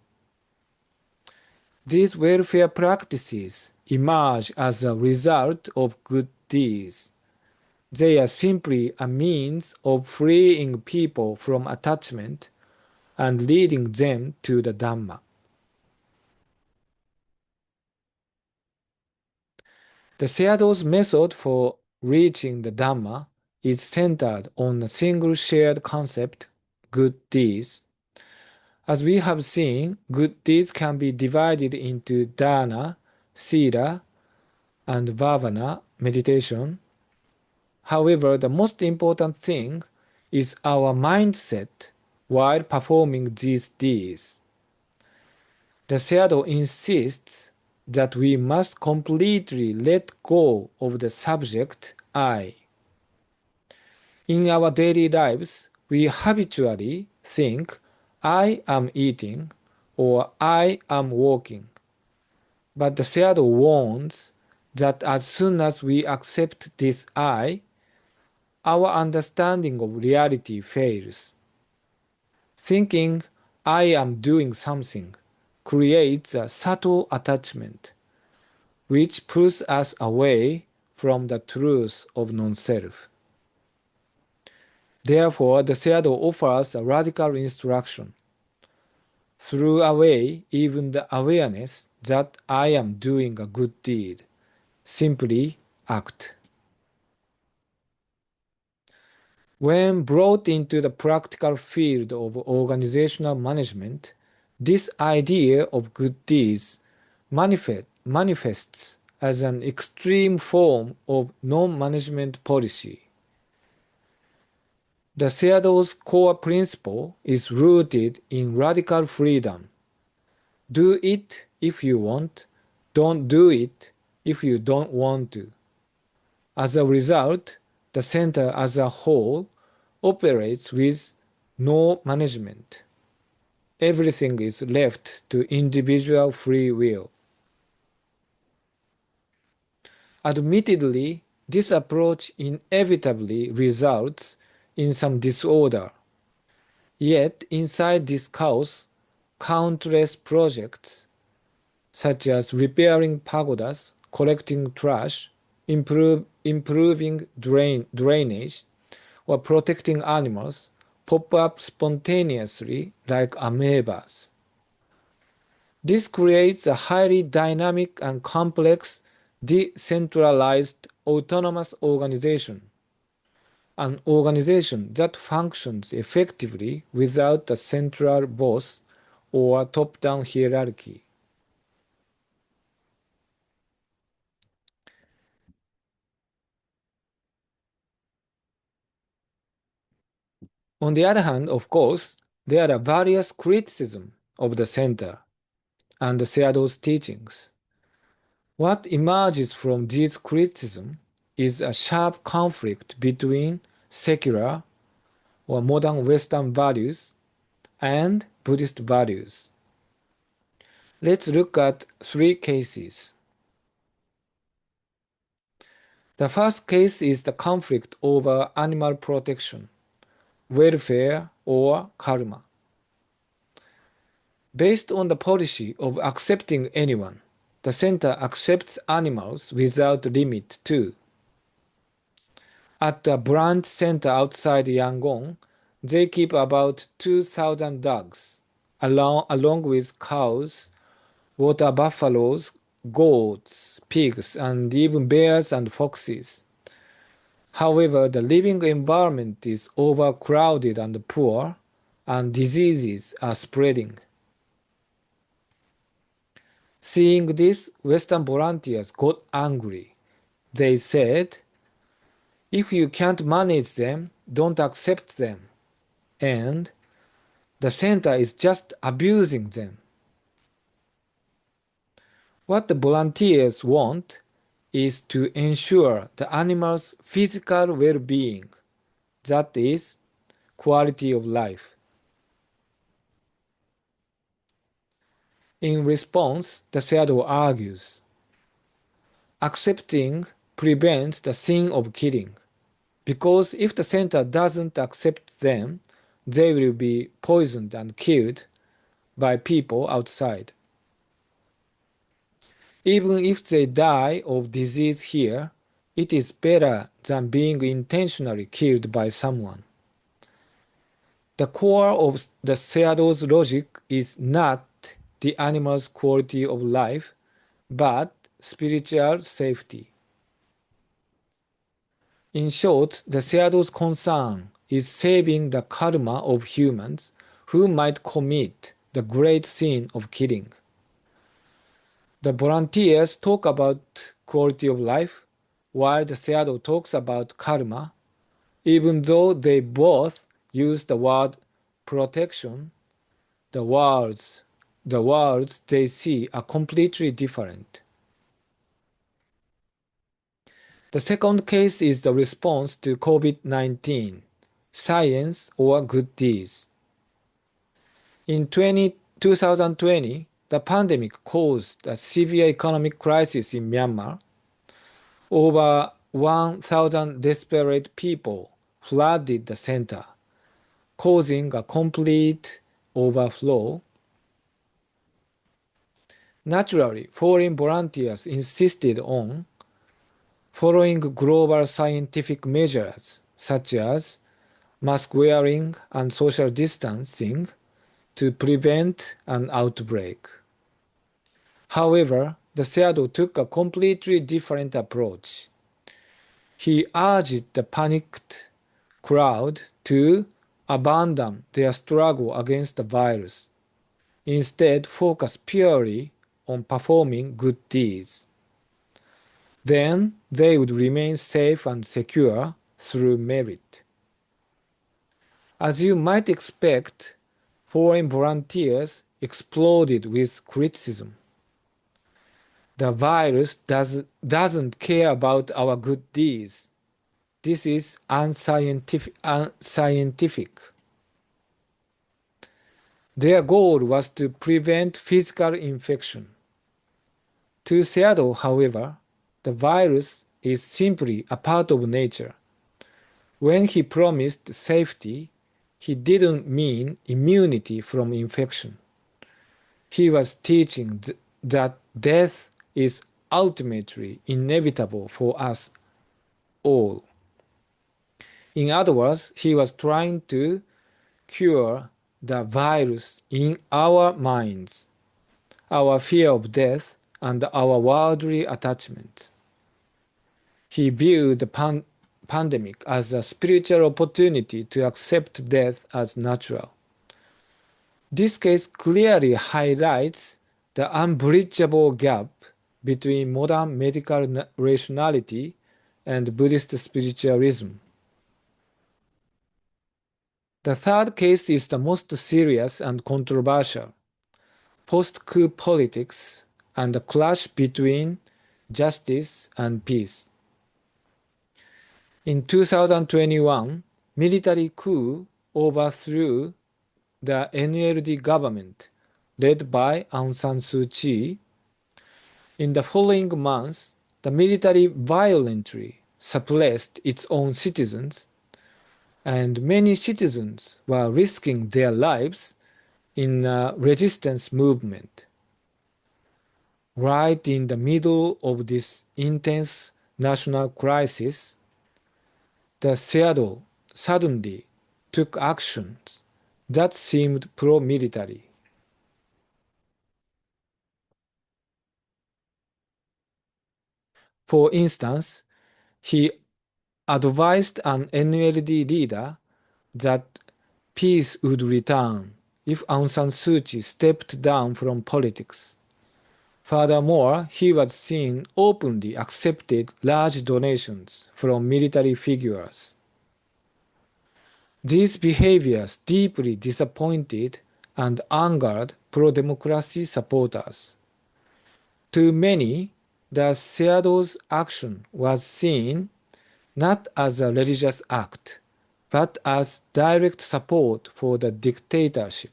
Speaker 2: These welfare practices emerge as a result of good deeds. They are simply a means of freeing people from attachment and leading them to the Dhamma. The Sayadaw's method for reaching the Dhamma is centered on a single shared concept, good deeds. As we have seen, good deeds can be divided into dana, sila, and bhavana, meditation. However, the most important thing is our mindset while performing these deeds. The Sayadaw insists that we must completely let go of the subject I. In our daily lives, we habitually think I am eating or I am walking. But the Sayadaw warns that as soon as we accept this I, our understanding of reality fails. Thinking I am doing something creates a subtle attachment, which pulls us away from the truth of non-self. Therefore, the Sayadaw offers a radical instruction. Throw away even the awareness that I am doing a good deed. simply act. When brought into the practical field of organizational management, this idea of good deeds manifests as an extreme form of non-management policy. The Sayadaw's core principle is rooted in radical freedom. Do it if you want, don't do it if you don't want to. As a result, the center as a whole operates with no management. Everything is left to individual free will. Admittedly, this approach inevitably results in some disorder. Yet, inside this chaos, countless projects, such as repairing pagodas, collecting trash, improving drainage, or protecting animals, pop up spontaneously like amoebas. This creates a highly dynamic and complex, decentralized autonomous organization, an organization that functions effectively without a central boss or top-down hierarchy. On the other hand, of course, there are various criticisms of the center and the Sayadaw's teachings. What emerges from these criticisms is a sharp conflict between secular or modern Western values and Buddhist values. Let's look at three cases. The first case is the conflict over animal protection, welfare, or karma. Based on the policy of accepting anyone, the center accepts animals without limit too. At the branch center outside Yangon, they keep about 2,000 dogs, along with cows, water buffaloes, goats, pigs, and even bears and foxes. However, the living environment is overcrowded and poor, and diseases are spreading. Seeing this, Western volunteers got angry. They said, "If you can't manage them, don't accept them. And the center is just abusing them." What the volunteers want is to ensure the animal's physical well-being, that is, quality of life. In response, the Sayadaw argues, accepting prevents the sin of killing, because if the center doesn't accept them, they will be poisoned and killed by people outside. Even if they die of disease here, it is better than being intentionally killed by someone. The core of the Sayadaw's logic is not the animal's quality of life, but spiritual safety. In short, the Sayadaw's concern is saving the karma of humans who might commit the great sin of killing. The volunteers talk about quality of life, while the Sayadaw talks about karma, even though they both use the word protection. The words they see are completely different. The second case is the response to COVID-19, science or good deeds. In 2020, the pandemic caused a severe economic crisis in Myanmar. Over 1,000 desperate people flooded the center, causing a complete overflow. Naturally, foreign volunteers insisted on following global scientific measures such as mask wearing and social distancing to prevent an outbreak. However, the Sayadaw took a completely different approach. He urged the panicked crowd to abandon their struggle against the virus, instead focus purely on performing good deeds. Then they would remain safe and secure through merit. As you might expect, foreign volunteers exploded with criticism. The virus doesn't care about our good deeds. This is unscientific. Their goal was to prevent physical infection. To Sayadaw, however, the virus is simply a part of nature. When he promised safety, he didn't mean immunity from infection. He was teaching that death is ultimately inevitable for us all. In other words, he was trying to cure the virus in our minds, our fear of death, and our worldly attachment. He viewed the pandemic as a spiritual opportunity to accept death as natural. This case clearly highlights the unbridgeable gap between modern medical rationality and Buddhist spiritualism. The third case is the most serious and controversial: post-coup politics and the clash between justice and peace. In 2021, military coup overthrew the NLD government led by Aung San Suu Kyi. In the following months, the military violently suppressed its own citizens, and many citizens were risking their lives in a resistance movement. Right in the middle of this intense national crisis, the Sayadaw suddenly took actions that seemed pro-military. For instance, he advised an NLD leader that peace would return if Aung San Suu Kyi stepped down from politics. Furthermore, he was seen openly accepted large donations from military figures. These behaviors deeply disappointed and angered pro-democracy supporters. To many, the Sayadaw's action was seen not as a religious act, but as direct support for the dictatorship.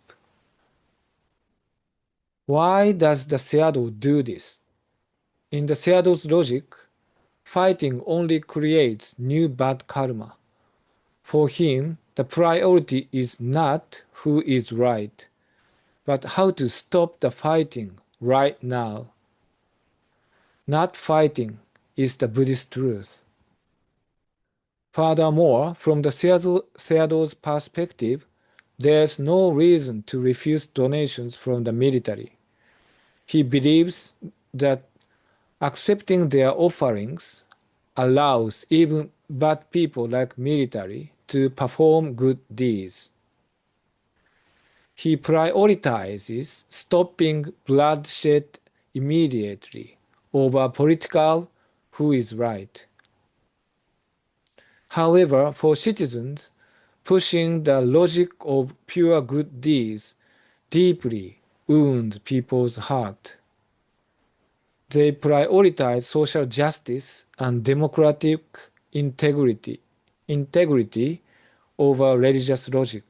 Speaker 2: Why does the Sayadaw do this? In the Sayadaw's logic, fighting only creates new bad karma. For him, the priority is not who is right, but how to stop the fighting right now. Not fighting is the Buddhist truth. Furthermore, from the Sayadaw's perspective, there's no reason to refuse donations from the military. He believes that accepting their offerings allows even bad people like military to perform good deeds. He prioritizes stopping bloodshed immediately over political who is right. However, for citizens, pushing the logic of pure good deeds deeply wounds people's heart. They prioritize social justice and democratic integrity over religious logic.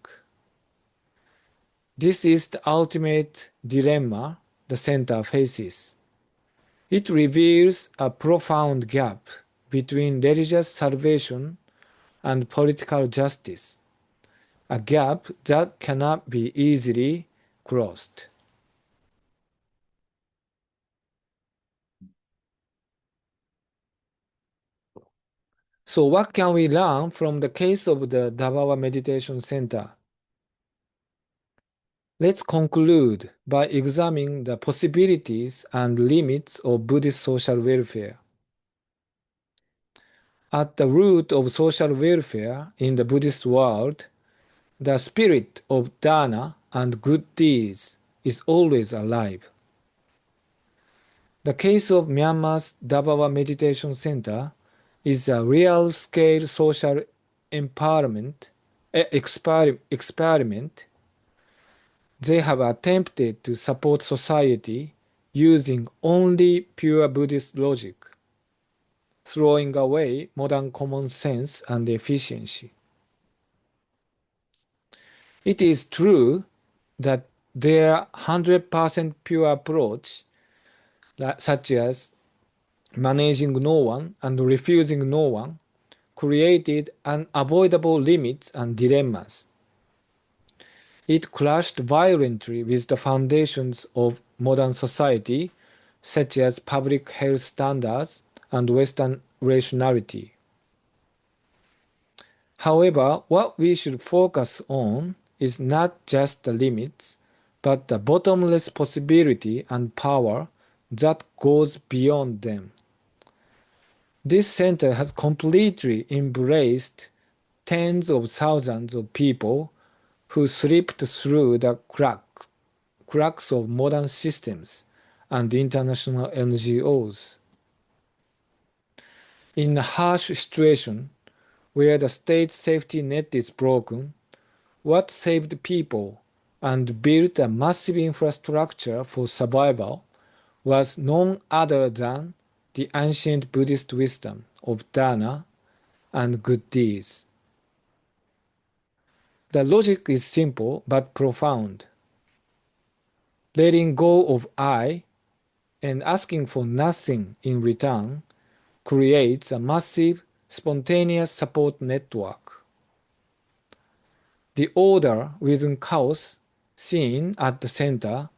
Speaker 2: This is the ultimate dilemma the center faces. It reveals a profound gap between religious salvation and political justice, a gap that cannot be easily crossed. So what can we learn from the case of the Thabarwa Meditation Center? Let's conclude by examining the possibilities and limits of Buddhist social welfare. At the root of social welfare in the Buddhist world, the spirit of dana and good deeds is always alive. The case of Myanmar's Thabarwa Meditation Center is a real-scale social experiment. They have attempted to support society using only pure Buddhist logic, throwing away modern common sense and efficiency. It is true that their 100% pure approach, such as managing no one and refusing no one, created unavoidable limits and dilemmas. It clashed violently with the foundations of modern society, such as public health standards and Western rationality. However, what we should focus on is not just the limits, but the bottomless possibility and power that goes beyond them. This center has completely embraced tens of thousands of people who slipped through the cracks of modern systems and international NGOs. In a harsh situation where the state safety net is broken, what saved people and built a massive infrastructure for survival was none other than the ancient Buddhist wisdom of dana and good deeds. The logic is simple but profound. Letting go of I and asking for nothing in return creates a massive, spontaneous support network. The order within chaos seen at the center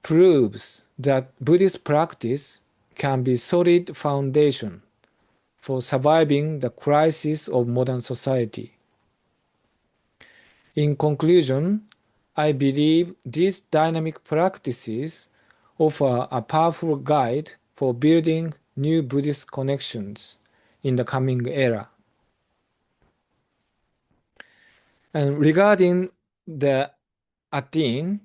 Speaker 2: proves that Buddhist practice can be a solid foundation for surviving the crisis of modern society. In conclusion, I believe these dynamic practices offer a powerful guide for building new Buddhist connections in the coming era. And regarding the athin,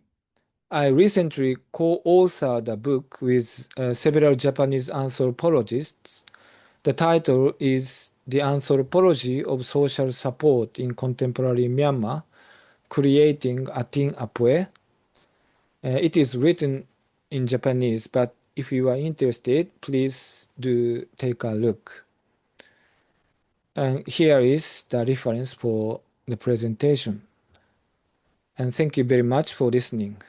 Speaker 2: I recently co-authored a book with several Japanese anthropologists. The title is The Anthropology of Social Support in Contemporary Myanmar, Creating Athin Apue. It is written in Japanese, but if you are interested, please do take a look. And here is the reference for the presentation. And thank you very much for listening.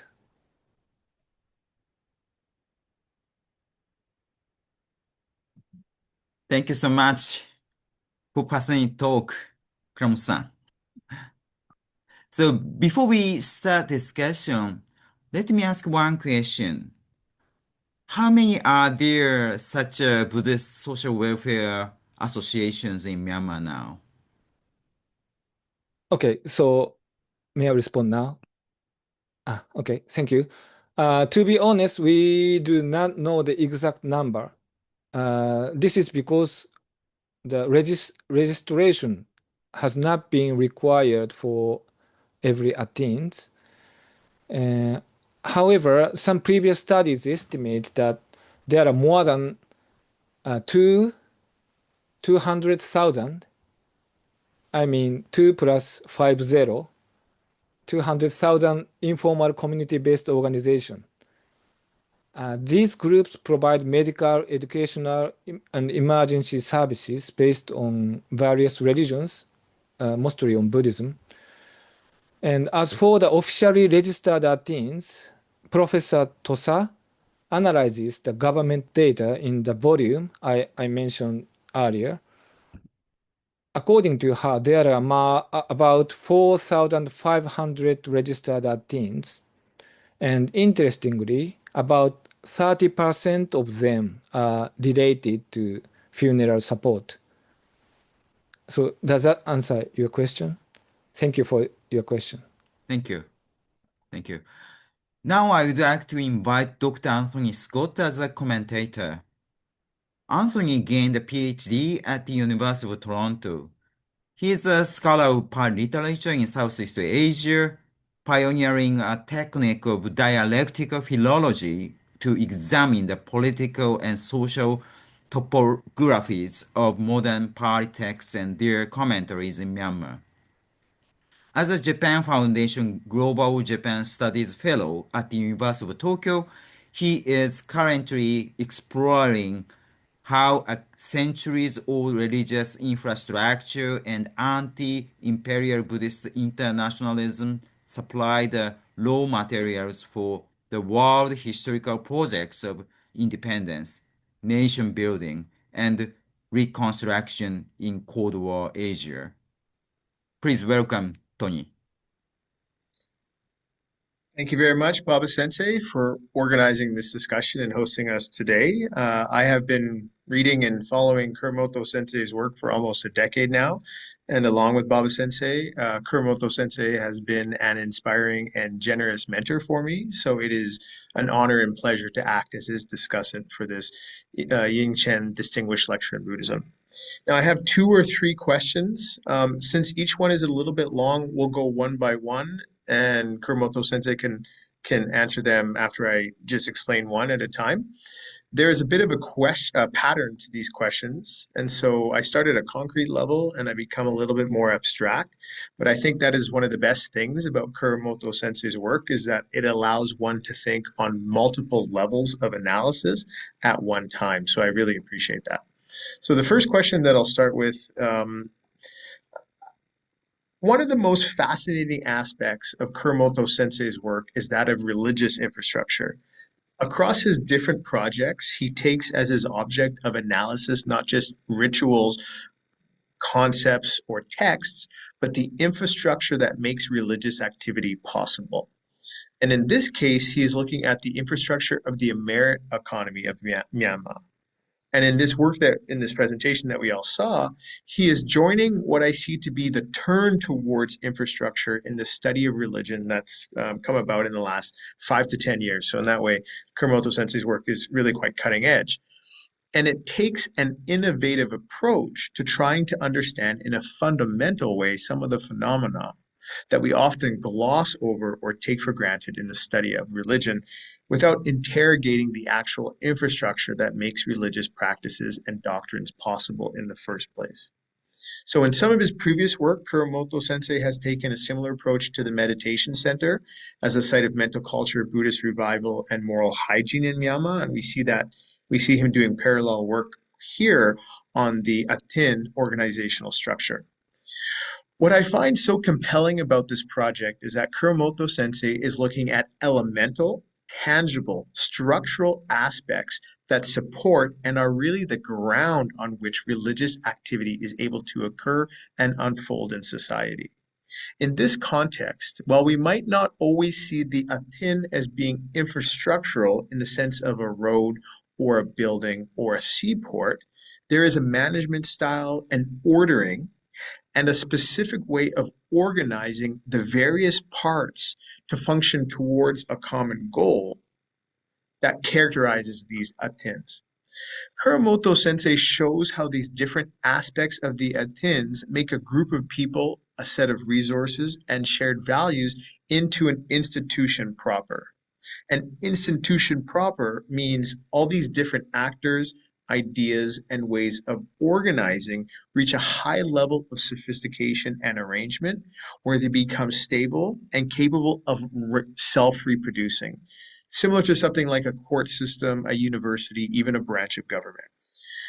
Speaker 1: Thank you so much for passing talk, Kuramoto-san. So before we start discussion, let me ask one question. How many are there such Buddhist social welfare associations in Myanmar now?
Speaker 2: Okay, so may I respond now? Okay, thank you. To be honest, we do not know the exact number. This is because the registration has not been required for every athin. However, some previous studies estimate that there are more than 200,000. I mean, 2 plus 50, 200,000 informal community-based organizations. These groups provide medical, educational, and emergency services based on various religions, mostly on Buddhism. And as for the officially registered athins, Professor Tosa analyzes the government data in the volume I mentioned earlier. According to her, there are about 4,500 registered athins, and interestingly, about 30% of them are related to funeral support. So does that answer your question? Thank you for your question.
Speaker 1: Thank you. Thank you. Now I would like to invite Dr. Anthony Scott as a commentator. Anthony gained a PhD at the University of Toronto. He is a scholar of literature in Southeast Asia, pioneering a technique of dialectical philology to examine the political and social topographies of modern Pali texts and their commentaries in Myanmar. As a Japan Foundation Global Japan Studies Fellow at the University of Tokyo, he is currently exploring how a centuries-old religious infrastructure and anti-imperial Buddhist internationalism supply the raw materials for the world historical projects of independence, nation building, and reconstruction in Cold War Asia. Please welcome Tony.
Speaker 3: Thank you very much, Baba Sensei, for organizing this discussion and hosting us today. I have been reading and following Kuramoto Sensei's work for almost a decade now. And along with Baba Sensei, Kuramoto Sensei has been an inspiring and generous mentor for me. So it is an honor and pleasure to act as his discussant for this Yin-Cheng Distinguished Lecture in Buddhism. Now, I have 2 or 3 questions. Since each one is a little bit long, we'll go one by one, and Kuramoto Sensei can answer them after I just explain one at a time. There is a bit of a pattern to these questions, and so I start at a concrete level and I become a little bit more abstract. But I think that is one of the best things about Kuramoto Sensei's work is that it allows one to think on multiple levels of analysis at one time. So I really appreciate that. So the first question that I'll start with, one of the most fascinating aspects of Kuramoto Sensei's work is that of religious infrastructure. Across his different projects, he takes as his object of analysis not just rituals, concepts, or texts, but the infrastructure that makes religious activity possible. And in this case, he is looking at the infrastructure of the merit economy of Myanmar. And in this work in this presentation that we all saw, he is joining what I see to be the turn towards infrastructure in the study of religion that's come about in the last 5 to 10 years. So in that way, Kuramoto Sensei's work is really quite cutting edge. And it takes an innovative approach to trying to understand in a fundamental way some of the phenomena that we often gloss over or take for granted in the study of religion without interrogating the actual infrastructure that makes religious practices and doctrines possible in the first place. So in some of his previous work, Kuramoto Sensei has taken a similar approach to the Meditation Center as a site of mental culture, Buddhist revival, and moral hygiene in Myanmar. And we see him doing parallel work here on the Athin organizational structure. What I find so compelling about this project is that Kuramoto Sensei is looking at elemental, tangible, structural aspects that support and are really the ground on which religious activity is able to occur and unfold in society. In this context, while we might not always see the athin as being infrastructural in the sense of a road or a building or a seaport, there is a management style and ordering and a specific way of organizing the various parts to function towards a common goal that characterizes these athins. Kuramoto Sensei shows how these different aspects of the athins make a group of people, a set of resources, and shared values into an institution proper. An institution proper means all these different actors, ideas, and ways of organizing reach a high level of sophistication and arrangement where they become stable and capable of self-reproducing, similar to something like a court system, a university, even a branch of government.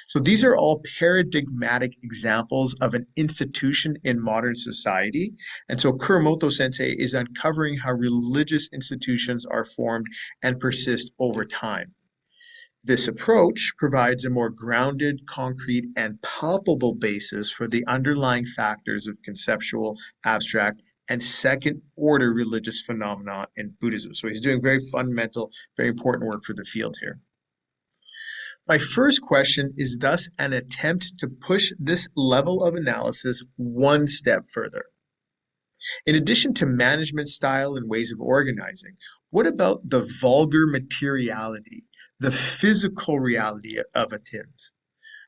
Speaker 3: So these are all paradigmatic examples of an institution in modern society. And so Kuramoto Sensei is uncovering how religious institutions are formed and persist over time. This approach provides a more grounded, concrete, and palpable basis for the underlying factors of conceptual, abstract, and second-order religious phenomena in Buddhism. So he's doing very fundamental, very important work for the field here. My first question is thus an attempt to push this level of analysis one step further. In addition to management style and ways of organizing, what about the vulgar materiality, the physical reality of Athens?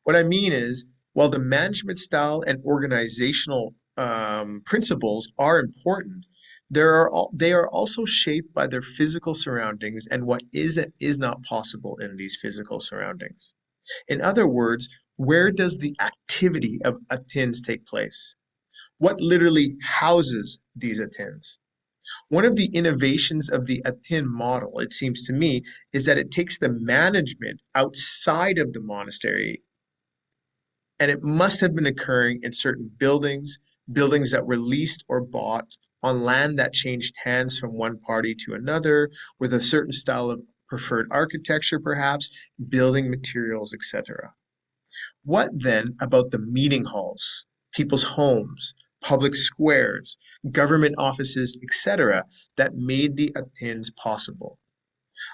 Speaker 3: What I mean is, while the management style and organizational principles are important, they are also shaped by their physical surroundings and what is and is not possible in these physical surroundings. In other words, where does the activity of Athens take place? What literally houses these Athens? One of the innovations of the Athin model, it seems to me, is that it takes the management outside of the monastery, and it must have been occurring in certain buildings, buildings that were leased or bought on land that changed hands from one party to another, with a certain style of preferred architecture, perhaps, building materials, etc. What then about the meeting halls, people's homes, public squares, government offices, etc., that made the Athens possible?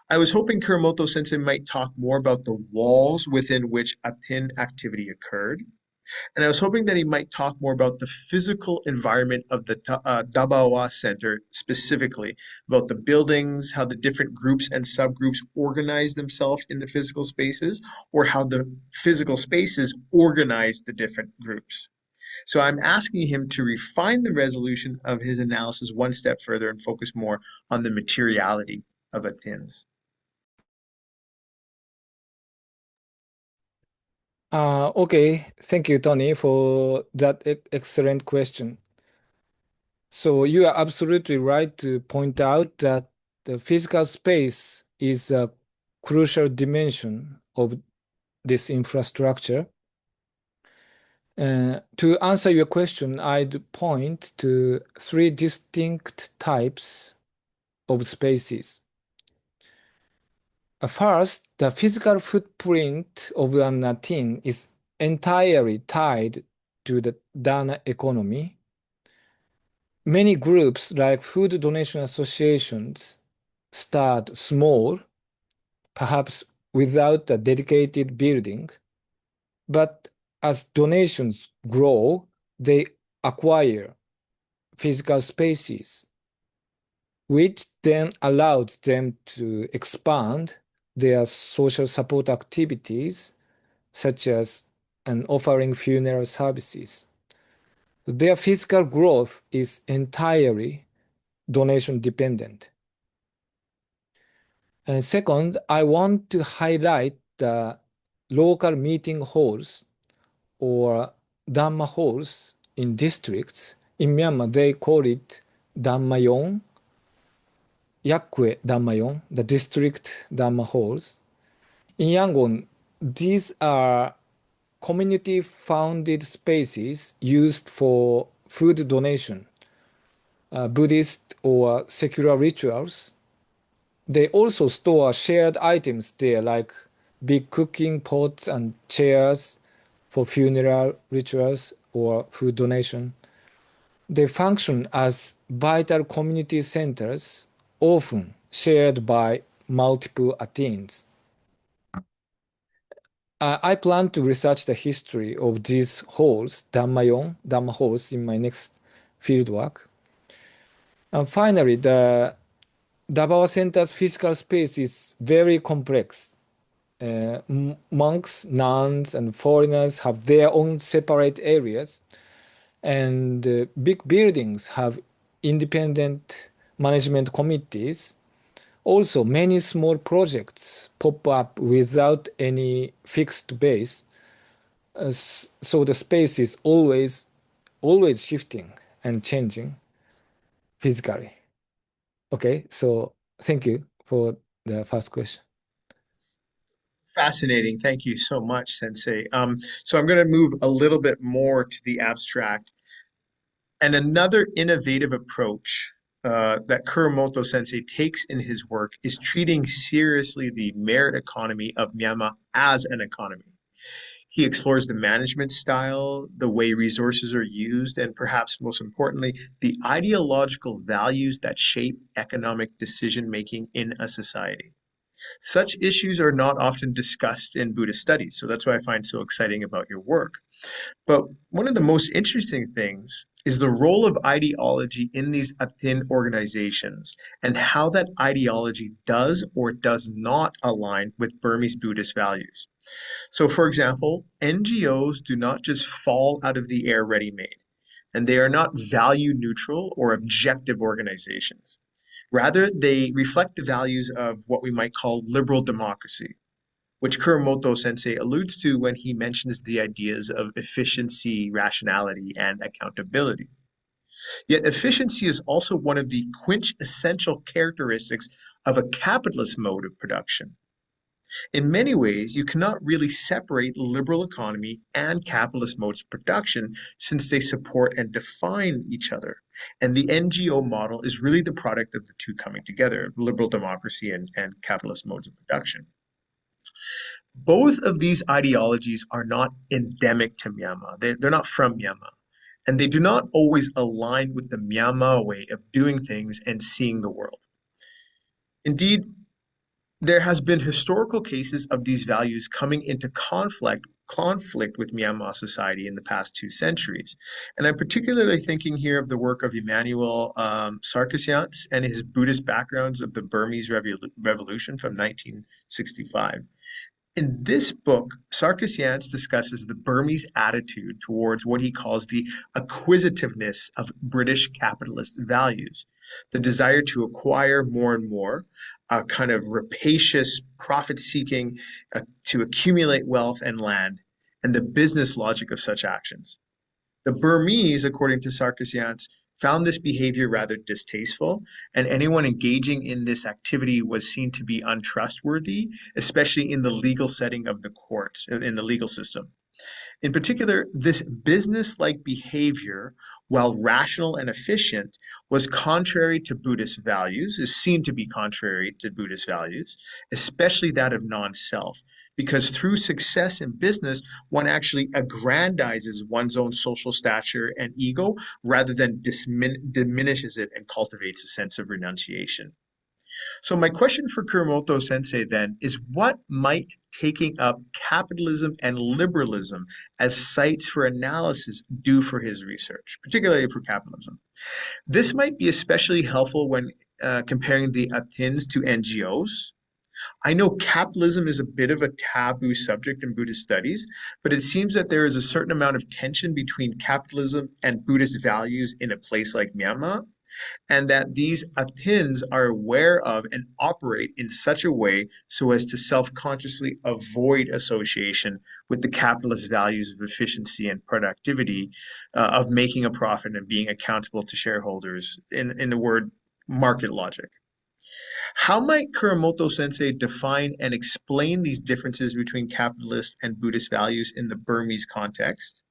Speaker 3: I was hoping Kuramoto Sensei might talk more about the walls within which Athin activity occurred, and I was hoping that he might talk more about the physical environment of the Thabarwa Center specifically, about the buildings, how the different groups and subgroups organize themselves in the physical spaces, or how the physical spaces organize the different groups. So I'm asking him to refine the resolution of his analysis one step further and focus more on the materiality of Athens.
Speaker 2: Okay, thank you, Tony, for that excellent question. So you are absolutely right to point out that the physical space is a crucial dimension of this infrastructure. To answer your question, I'd point to three distinct types of spaces. First, the physical footprint of an Athen is entirely tied to the dana economy. Many groups, like food donation associations, start small, perhaps without a dedicated building, but as donations grow, they acquire physical spaces, which then allows them to expand their social support activities, such as offering funeral services. Their physical growth is entirely donation dependent. And second, I want to highlight the local meeting halls or Dhamma halls in districts. In Myanmar, they call it Dhammayon, Yakwe Dhammayon, the district Dhamma halls. In Yangon, these are community-founded spaces used for food donation, Buddhist or secular rituals. They also store shared items there, like big cooking pots and chairs for funeral rituals or food donation. They function as vital community centers, often shared by multiple Athens. I plan to research the history of these halls, Dhamma halls, in my next fieldwork. And finally, the Davao Center's physical space is very complex. Monks, nuns, and foreigners have their own separate areas, and big buildings have independent management committees. Also, many small projects pop up without any fixed base, so the space is always shifting and changing physically. Okay, so thank you for the first question.
Speaker 3: Fascinating. Thank you so much, Sensei. So I'm going to move a little bit more to the abstract. And another innovative approach that Kuramoto Sensei takes in his work is treating seriously the merit economy of Myanmar as an economy. He explores the management style, the way resources are used, and perhaps most importantly, the ideological values that shape economic decision making in a society. Such issues are not often discussed in Buddhist studies, so that's what I find so exciting about your work. But one of the most interesting things is the role of ideology in these athin organizations and how that ideology does or does not align with Burmese Buddhist values. So, for example, NGOs do not just fall out of the air ready made, and they are not value neutral or objective organizations. Rather, they reflect the values of what we might call liberal democracy, which Kuramoto sensei alludes to when he mentions the ideas of efficiency, rationality, and accountability. Yet efficiency is also one of the quintessential characteristics of a capitalist mode of production. In many ways, you cannot really separate liberal economy and capitalist modes of production since they support and define each other. And the NGO model is really the product of the two coming together, of liberal democracy and capitalist modes of production. Both of these ideologies are not endemic to Myanmar. They're not from Myanmar. And they do not always align with the Myanmar way of doing things and seeing the world. Indeed, there has been historical cases of these values coming into conflict with Myanmar society in the past 2 centuries. And I'm particularly thinking here of the work of Emmanuel Sarkissian and his Buddhist backgrounds of the Burmese Revolution from 1965. In this book, Sarkissian discusses the Burmese attitude towards what he calls the acquisitiveness of British capitalist values, the desire to acquire more and more, a kind of rapacious profit seeking to accumulate wealth and land, and the business logic of such actions. The Burmese, according to Sarkissian, found this behavior rather distasteful, and anyone engaging in this activity was seen to be untrustworthy, especially in the legal setting of the court, in the legal system. In particular, this business-like behavior, while rational and efficient, was contrary to Buddhist values, is seen to be contrary to Buddhist values, especially that of non-self, because through success in business, one actually aggrandizes one's own social stature and ego rather than diminishes it and cultivates a sense of renunciation. So my question for Kuramoto sensei then is, what might taking up capitalism and liberalism as sites for analysis do for his research, particularly for capitalism? This might be especially helpful when comparing the Athins to NGOs. I know capitalism is a bit of a taboo subject in Buddhist studies, but it seems that there is a certain amount of tension between capitalism and Buddhist values in a place like Myanmar, and that these Athins are aware of and operate in such a way so as to self-consciously avoid association with the capitalist values of efficiency and productivity, of making a profit and being accountable to shareholders, in the word market logic. How might Kuramoto sensei define and explain these differences between capitalist and Buddhist values in the Burmese context?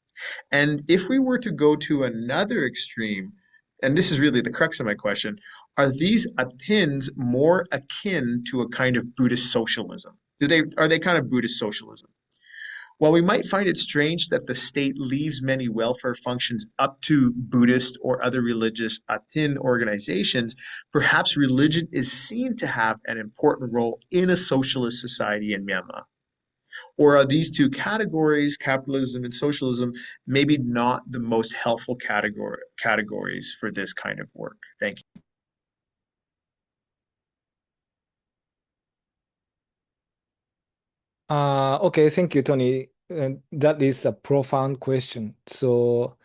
Speaker 3: And if we were to go to another extreme, and this is really the crux of my question, are these Athins more akin to a kind of Buddhist socialism? Are they kind of Buddhist socialism? While we might find it strange that the state leaves many welfare functions up to Buddhist or other religious Athin organizations, perhaps religion is seen to have an important role in a socialist society in Myanmar. Or are these two categories, capitalism and socialism, maybe not the most helpful categories for this kind of work? Thank you.
Speaker 2: Okay, thank you, Tony. That is a profound question. So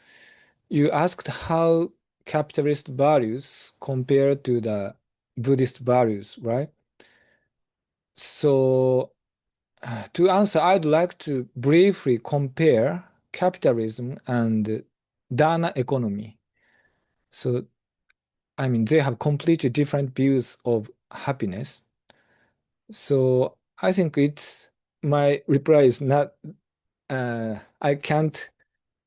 Speaker 2: you asked how capitalist values compare to the Buddhist values, right? So to answer, I'd like to briefly compare capitalism and Dana economy. So, I mean, they have completely different views of happiness. So I think my reply is not, I can't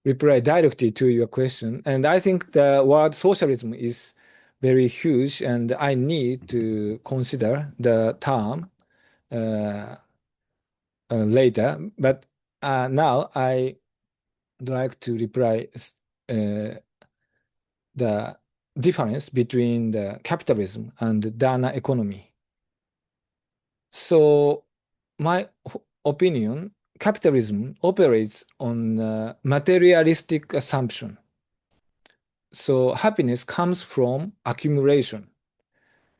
Speaker 2: reply directly to your question. And I think the word socialism is very huge, and I need to consider the term uh, later. But now I'd like to reply the difference between the capitalism and Dana economy. So my opinion, capitalism operates on materialistic assumption. So happiness comes from accumulation.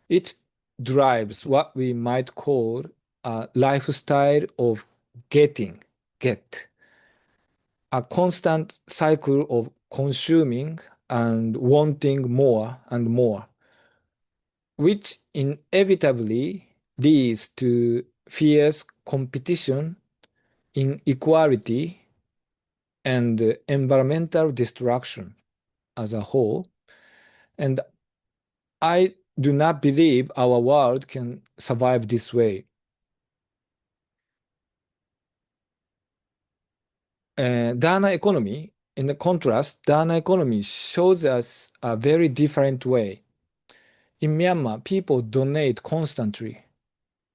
Speaker 2: It drives what we might call a lifestyle of get, a constant cycle of consuming and wanting more and more, which inevitably leads to fierce competition, inequality, and environmental destruction as a whole. And I do not believe our world can survive this way. Dana economy, in the contrast, Dana economy shows us a very different way. In Myanmar, people donate constantly.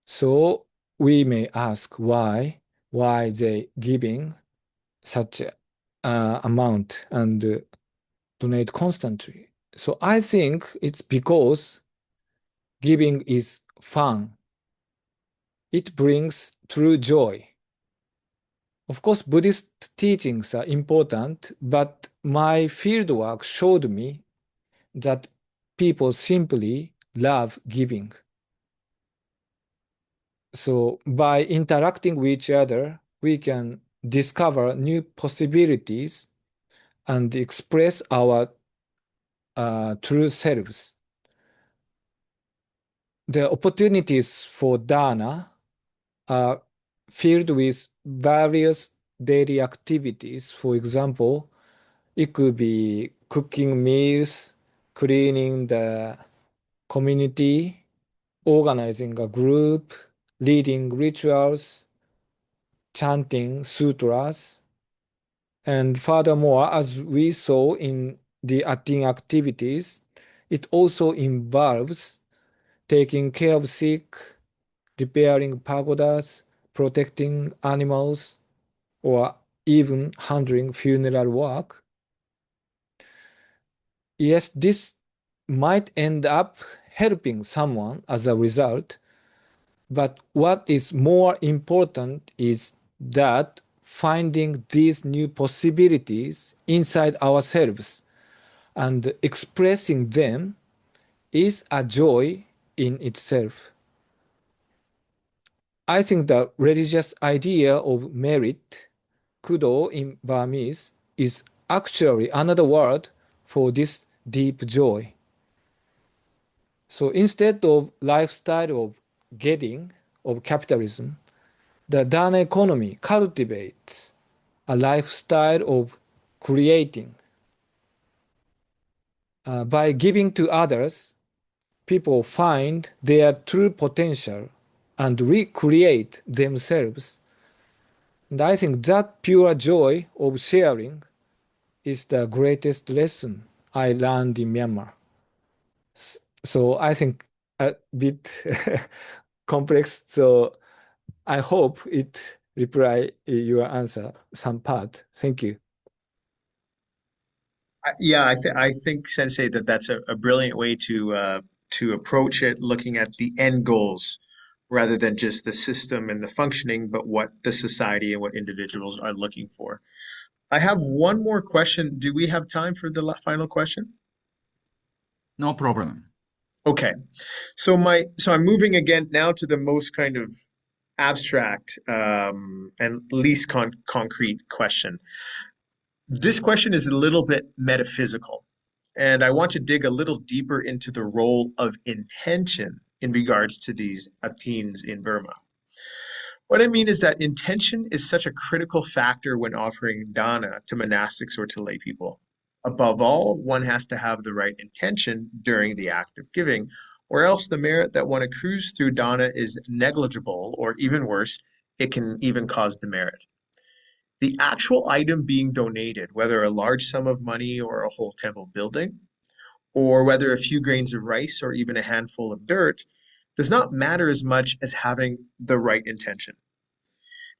Speaker 2: So we may ask why they giving such amount and donate constantly. So I think it's because giving is fun. It brings true joy. Of course, Buddhist teachings are important, but my fieldwork showed me that people simply love giving. So by interacting with each other, we can discover new possibilities and express our true selves. The opportunities for dana are filled with various daily activities. For example, it could be cooking meals, cleaning the community, organizing a group, leading rituals, chanting sutras. And furthermore, as we saw in the athin activities, it also involves taking care of sick, repairing pagodas, protecting animals, or even handling funeral work. Yes, this might end up helping someone as a result, but what is more important is that finding these new possibilities inside ourselves and expressing them is a joy in itself. I think the religious idea of merit, kudo in Burmese, is actually another word for this deep joy. So instead of lifestyle of getting, of capitalism, the Dana economy cultivates a lifestyle of creating. By giving to others, people find their true potential and recreate themselves. And I think that pure joy of sharing is the greatest lesson I learned in Myanmar. So I think a bit complex. So I hope it reply your answer some part. Thank you.
Speaker 3: Yeah, I think Sensei that that's a brilliant way to approach it, looking at the end goals rather than just the system and the functioning, but what the society and what individuals are looking for. I have one more question. Do we have time for the final question?
Speaker 1: No problem.
Speaker 3: Okay. So I'm moving again now to the most kind of abstract and least concrete question. This question is a little bit metaphysical, and I want to dig a little deeper into the role of intention in regards to these Athens in Burma. What I mean is that intention is such a critical factor when offering dana to monastics or to lay people. Above all, one has to have the right intention during the act of giving, or else the merit that one accrues through dana is negligible, or even worse, it can even cause demerit. The actual item being donated, whether a large sum of money or a whole temple building, or whether a few grains of rice or even a handful of dirt, does not matter as much as having the right intention.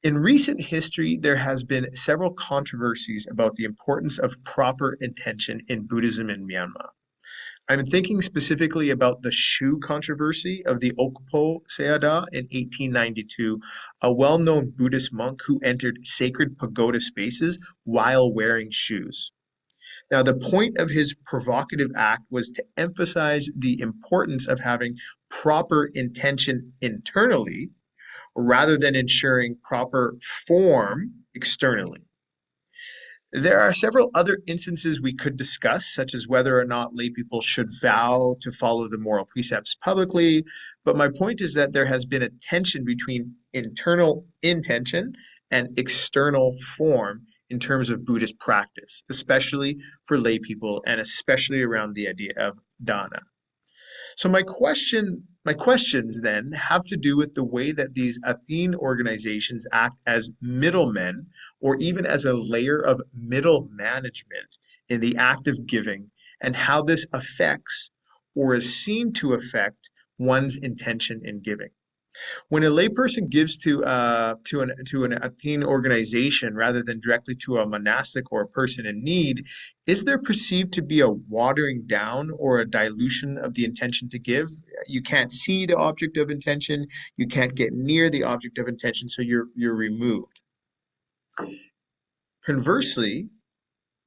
Speaker 3: In recent history, there has been several controversies about the importance of proper intention in Buddhism in Myanmar. I'm thinking specifically about the shoe controversy of the Okpo Sayadaw in 1892, a well-known Buddhist monk who entered sacred pagoda spaces while wearing shoes. Now, the point of his provocative act was to emphasize the importance of having proper intention internally rather than ensuring proper form externally. There are several other instances we could discuss, such as whether or not laypeople should vow to follow the moral precepts publicly. But my point is that there has been a tension between internal intention and external form in terms of Buddhist practice, especially for laypeople and especially around the idea of dana. So my questions then have to do with the way that these Athin organizations act as middlemen or even as a layer of middle management in the act of giving and how this affects or is seen to affect one's intention in giving. When a layperson gives to an Athene organization rather than directly to a monastic or a person in need, is there perceived to be a watering down or a dilution of the intention to give? You can't see the object of intention, you can't get near the object of intention, so you're removed. Conversely,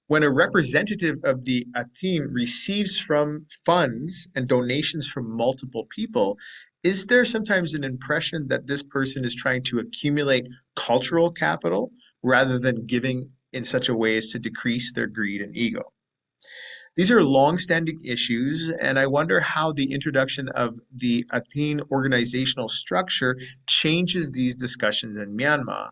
Speaker 3: when a representative of the Athene receives from funds and donations from multiple people, is there sometimes an impression that this person is trying to accumulate cultural capital rather than giving in such a way as to decrease their greed and ego? These are long-standing issues, and I wonder how the introduction of the Athene organizational structure changes these discussions in Myanmar,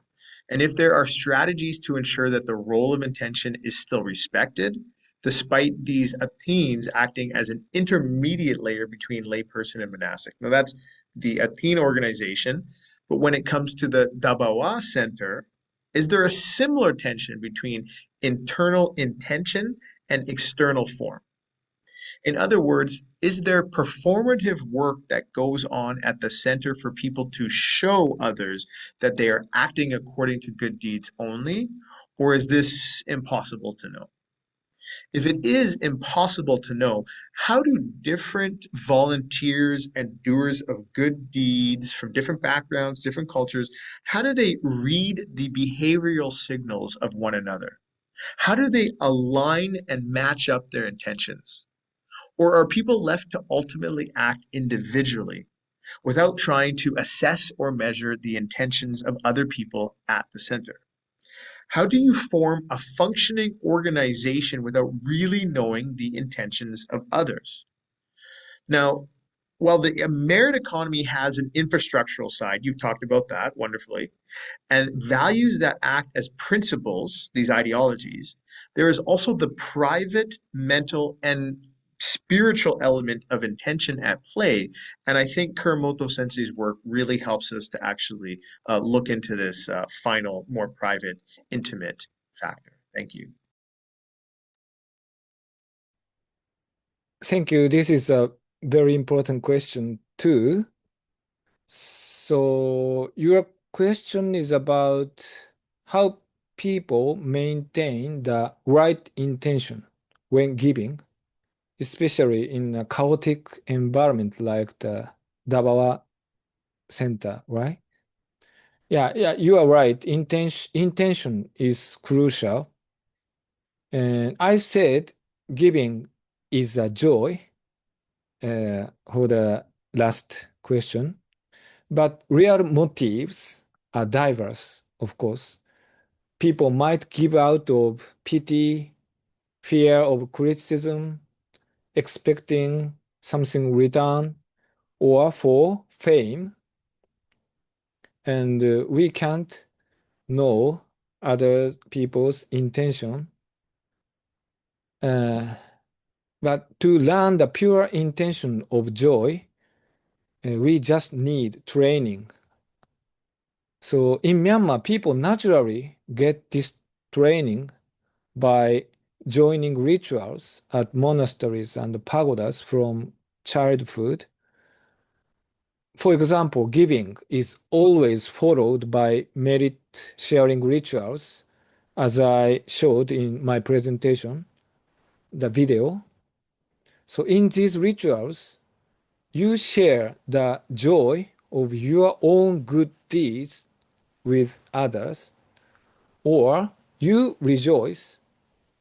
Speaker 3: and if there are strategies to ensure that the role of intention is still respected, despite these Athenes acting as an intermediate layer between layperson and monastic. Now that's the Athene organization, but when it comes to the Thabarwa Center, is there a similar tension between internal intention and external form? In other words, is there performative work that goes on at the center for people to show others that they are acting according to good deeds only, or is this impossible to know? If it is impossible to know, how do different volunteers and doers of good deeds from different backgrounds, different cultures, how do they read the behavioral signals of one another? How do they align and match up their intentions? Or are people left to ultimately act individually without trying to assess or measure the intentions of other people at the center? How do you form a functioning organization without really knowing the intentions of others? Now, while the merit economy has an infrastructural side, you've talked about that wonderfully, and values that act as principles, these ideologies, there is also the private, mental, and spiritual element of intention at play. And I think Kuramoto Sensei's work really helps us to actually look into this final, more private, intimate factor. Thank you.
Speaker 2: Thank you. This is a very important question too. So your question is about how people maintain the right intention when giving, especially in a chaotic environment like the Thabarwa Center, right? Yeah, you are right. Intention is crucial. And I said giving is a joy for the last question. But real motives are diverse, of course. People might give out of pity, fear of criticism, expecting something return, or for fame. And we can't know other people's intention. But to learn the pure intention of joy, we just need training. So in Myanmar, people naturally get this training by joining rituals at monasteries and pagodas from childhood. For example, giving is always followed by merit sharing rituals, as I showed in my presentation, the video. So in these rituals, you share the joy of your own good deeds with others, or you rejoice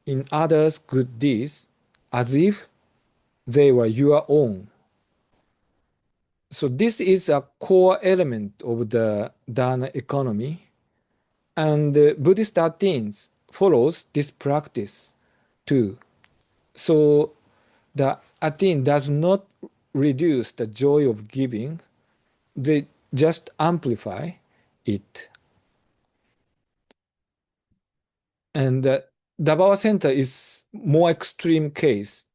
Speaker 2: in others' good deeds as if they were your own. So this is a core element of the dana economy, and Buddhist Athens follows this practice too. So the athin does not reduce the joy of giving, they just amplify it. And the Thabarwa Center is more extreme case.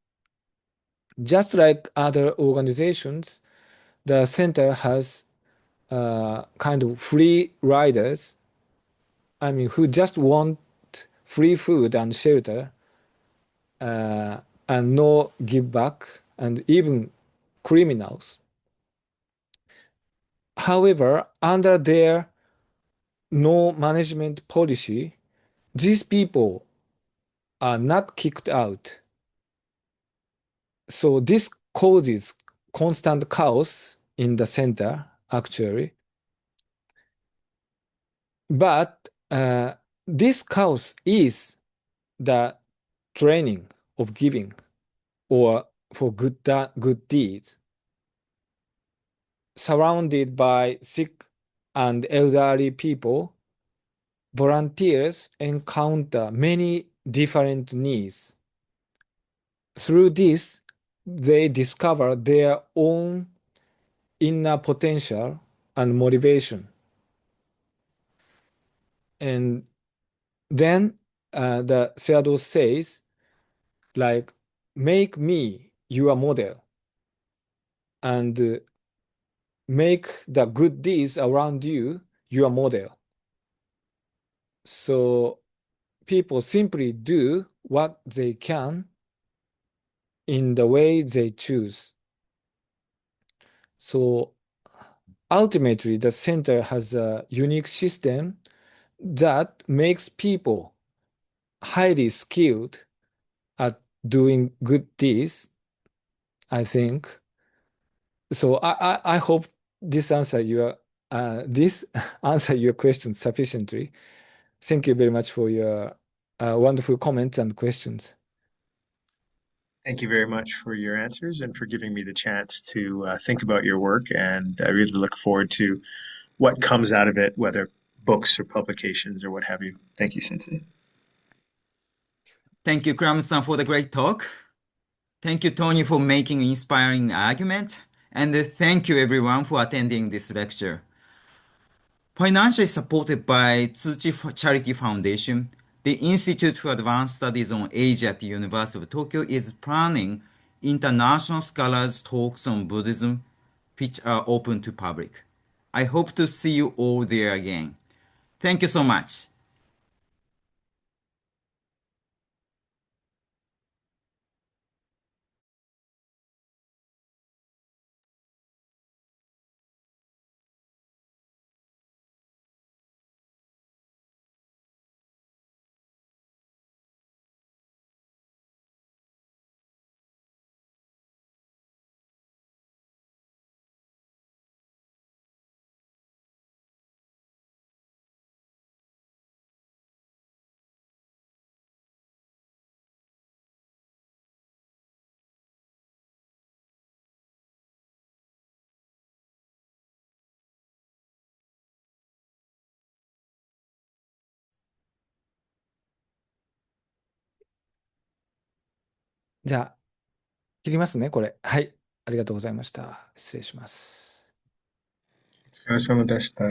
Speaker 2: Just like other organizations, the center has kind of free riders, I mean, who just want free food and shelter and no give back, and even criminals. However, under their no management policy, these people are not kicked out. So this causes constant chaos in the center, actually. But this chaos is the training of giving or for good deeds. Surrounded by sick and elderly people, volunteers encounter many different needs. Through this, they discover their own inner potential and motivation. And then the Sayadaw says, like, make me your model and make the good deeds around you your model. So people simply do what they can in the way they choose. So ultimately, the center has a unique system that makes people highly skilled at doing good deeds, I think. So I hope this answer your this answer your question sufficiently. Thank you very much for your wonderful comments and questions.
Speaker 3: Thank you very much for your answers and for giving me the chance to think about your work. And I really look forward to what comes out of it, whether books or publications or what have you. Thank you, Sensei.
Speaker 1: Thank you, Kuramoto-san, for the great talk. Thank you, Tony, for making inspiring argument. And thank you, everyone, for attending this lecture. Financially supported by Tsuchi Charity Foundation, the Institute for Advanced Studies on Asia at the University of Tokyo is planning international scholars talks on Buddhism, which are open to public. I hope to see you all there again. Thank you so much.
Speaker 2: じゃあ、切りますね、これ。はい。ありがとうございました。失礼します。
Speaker 3: お疲れ様でした。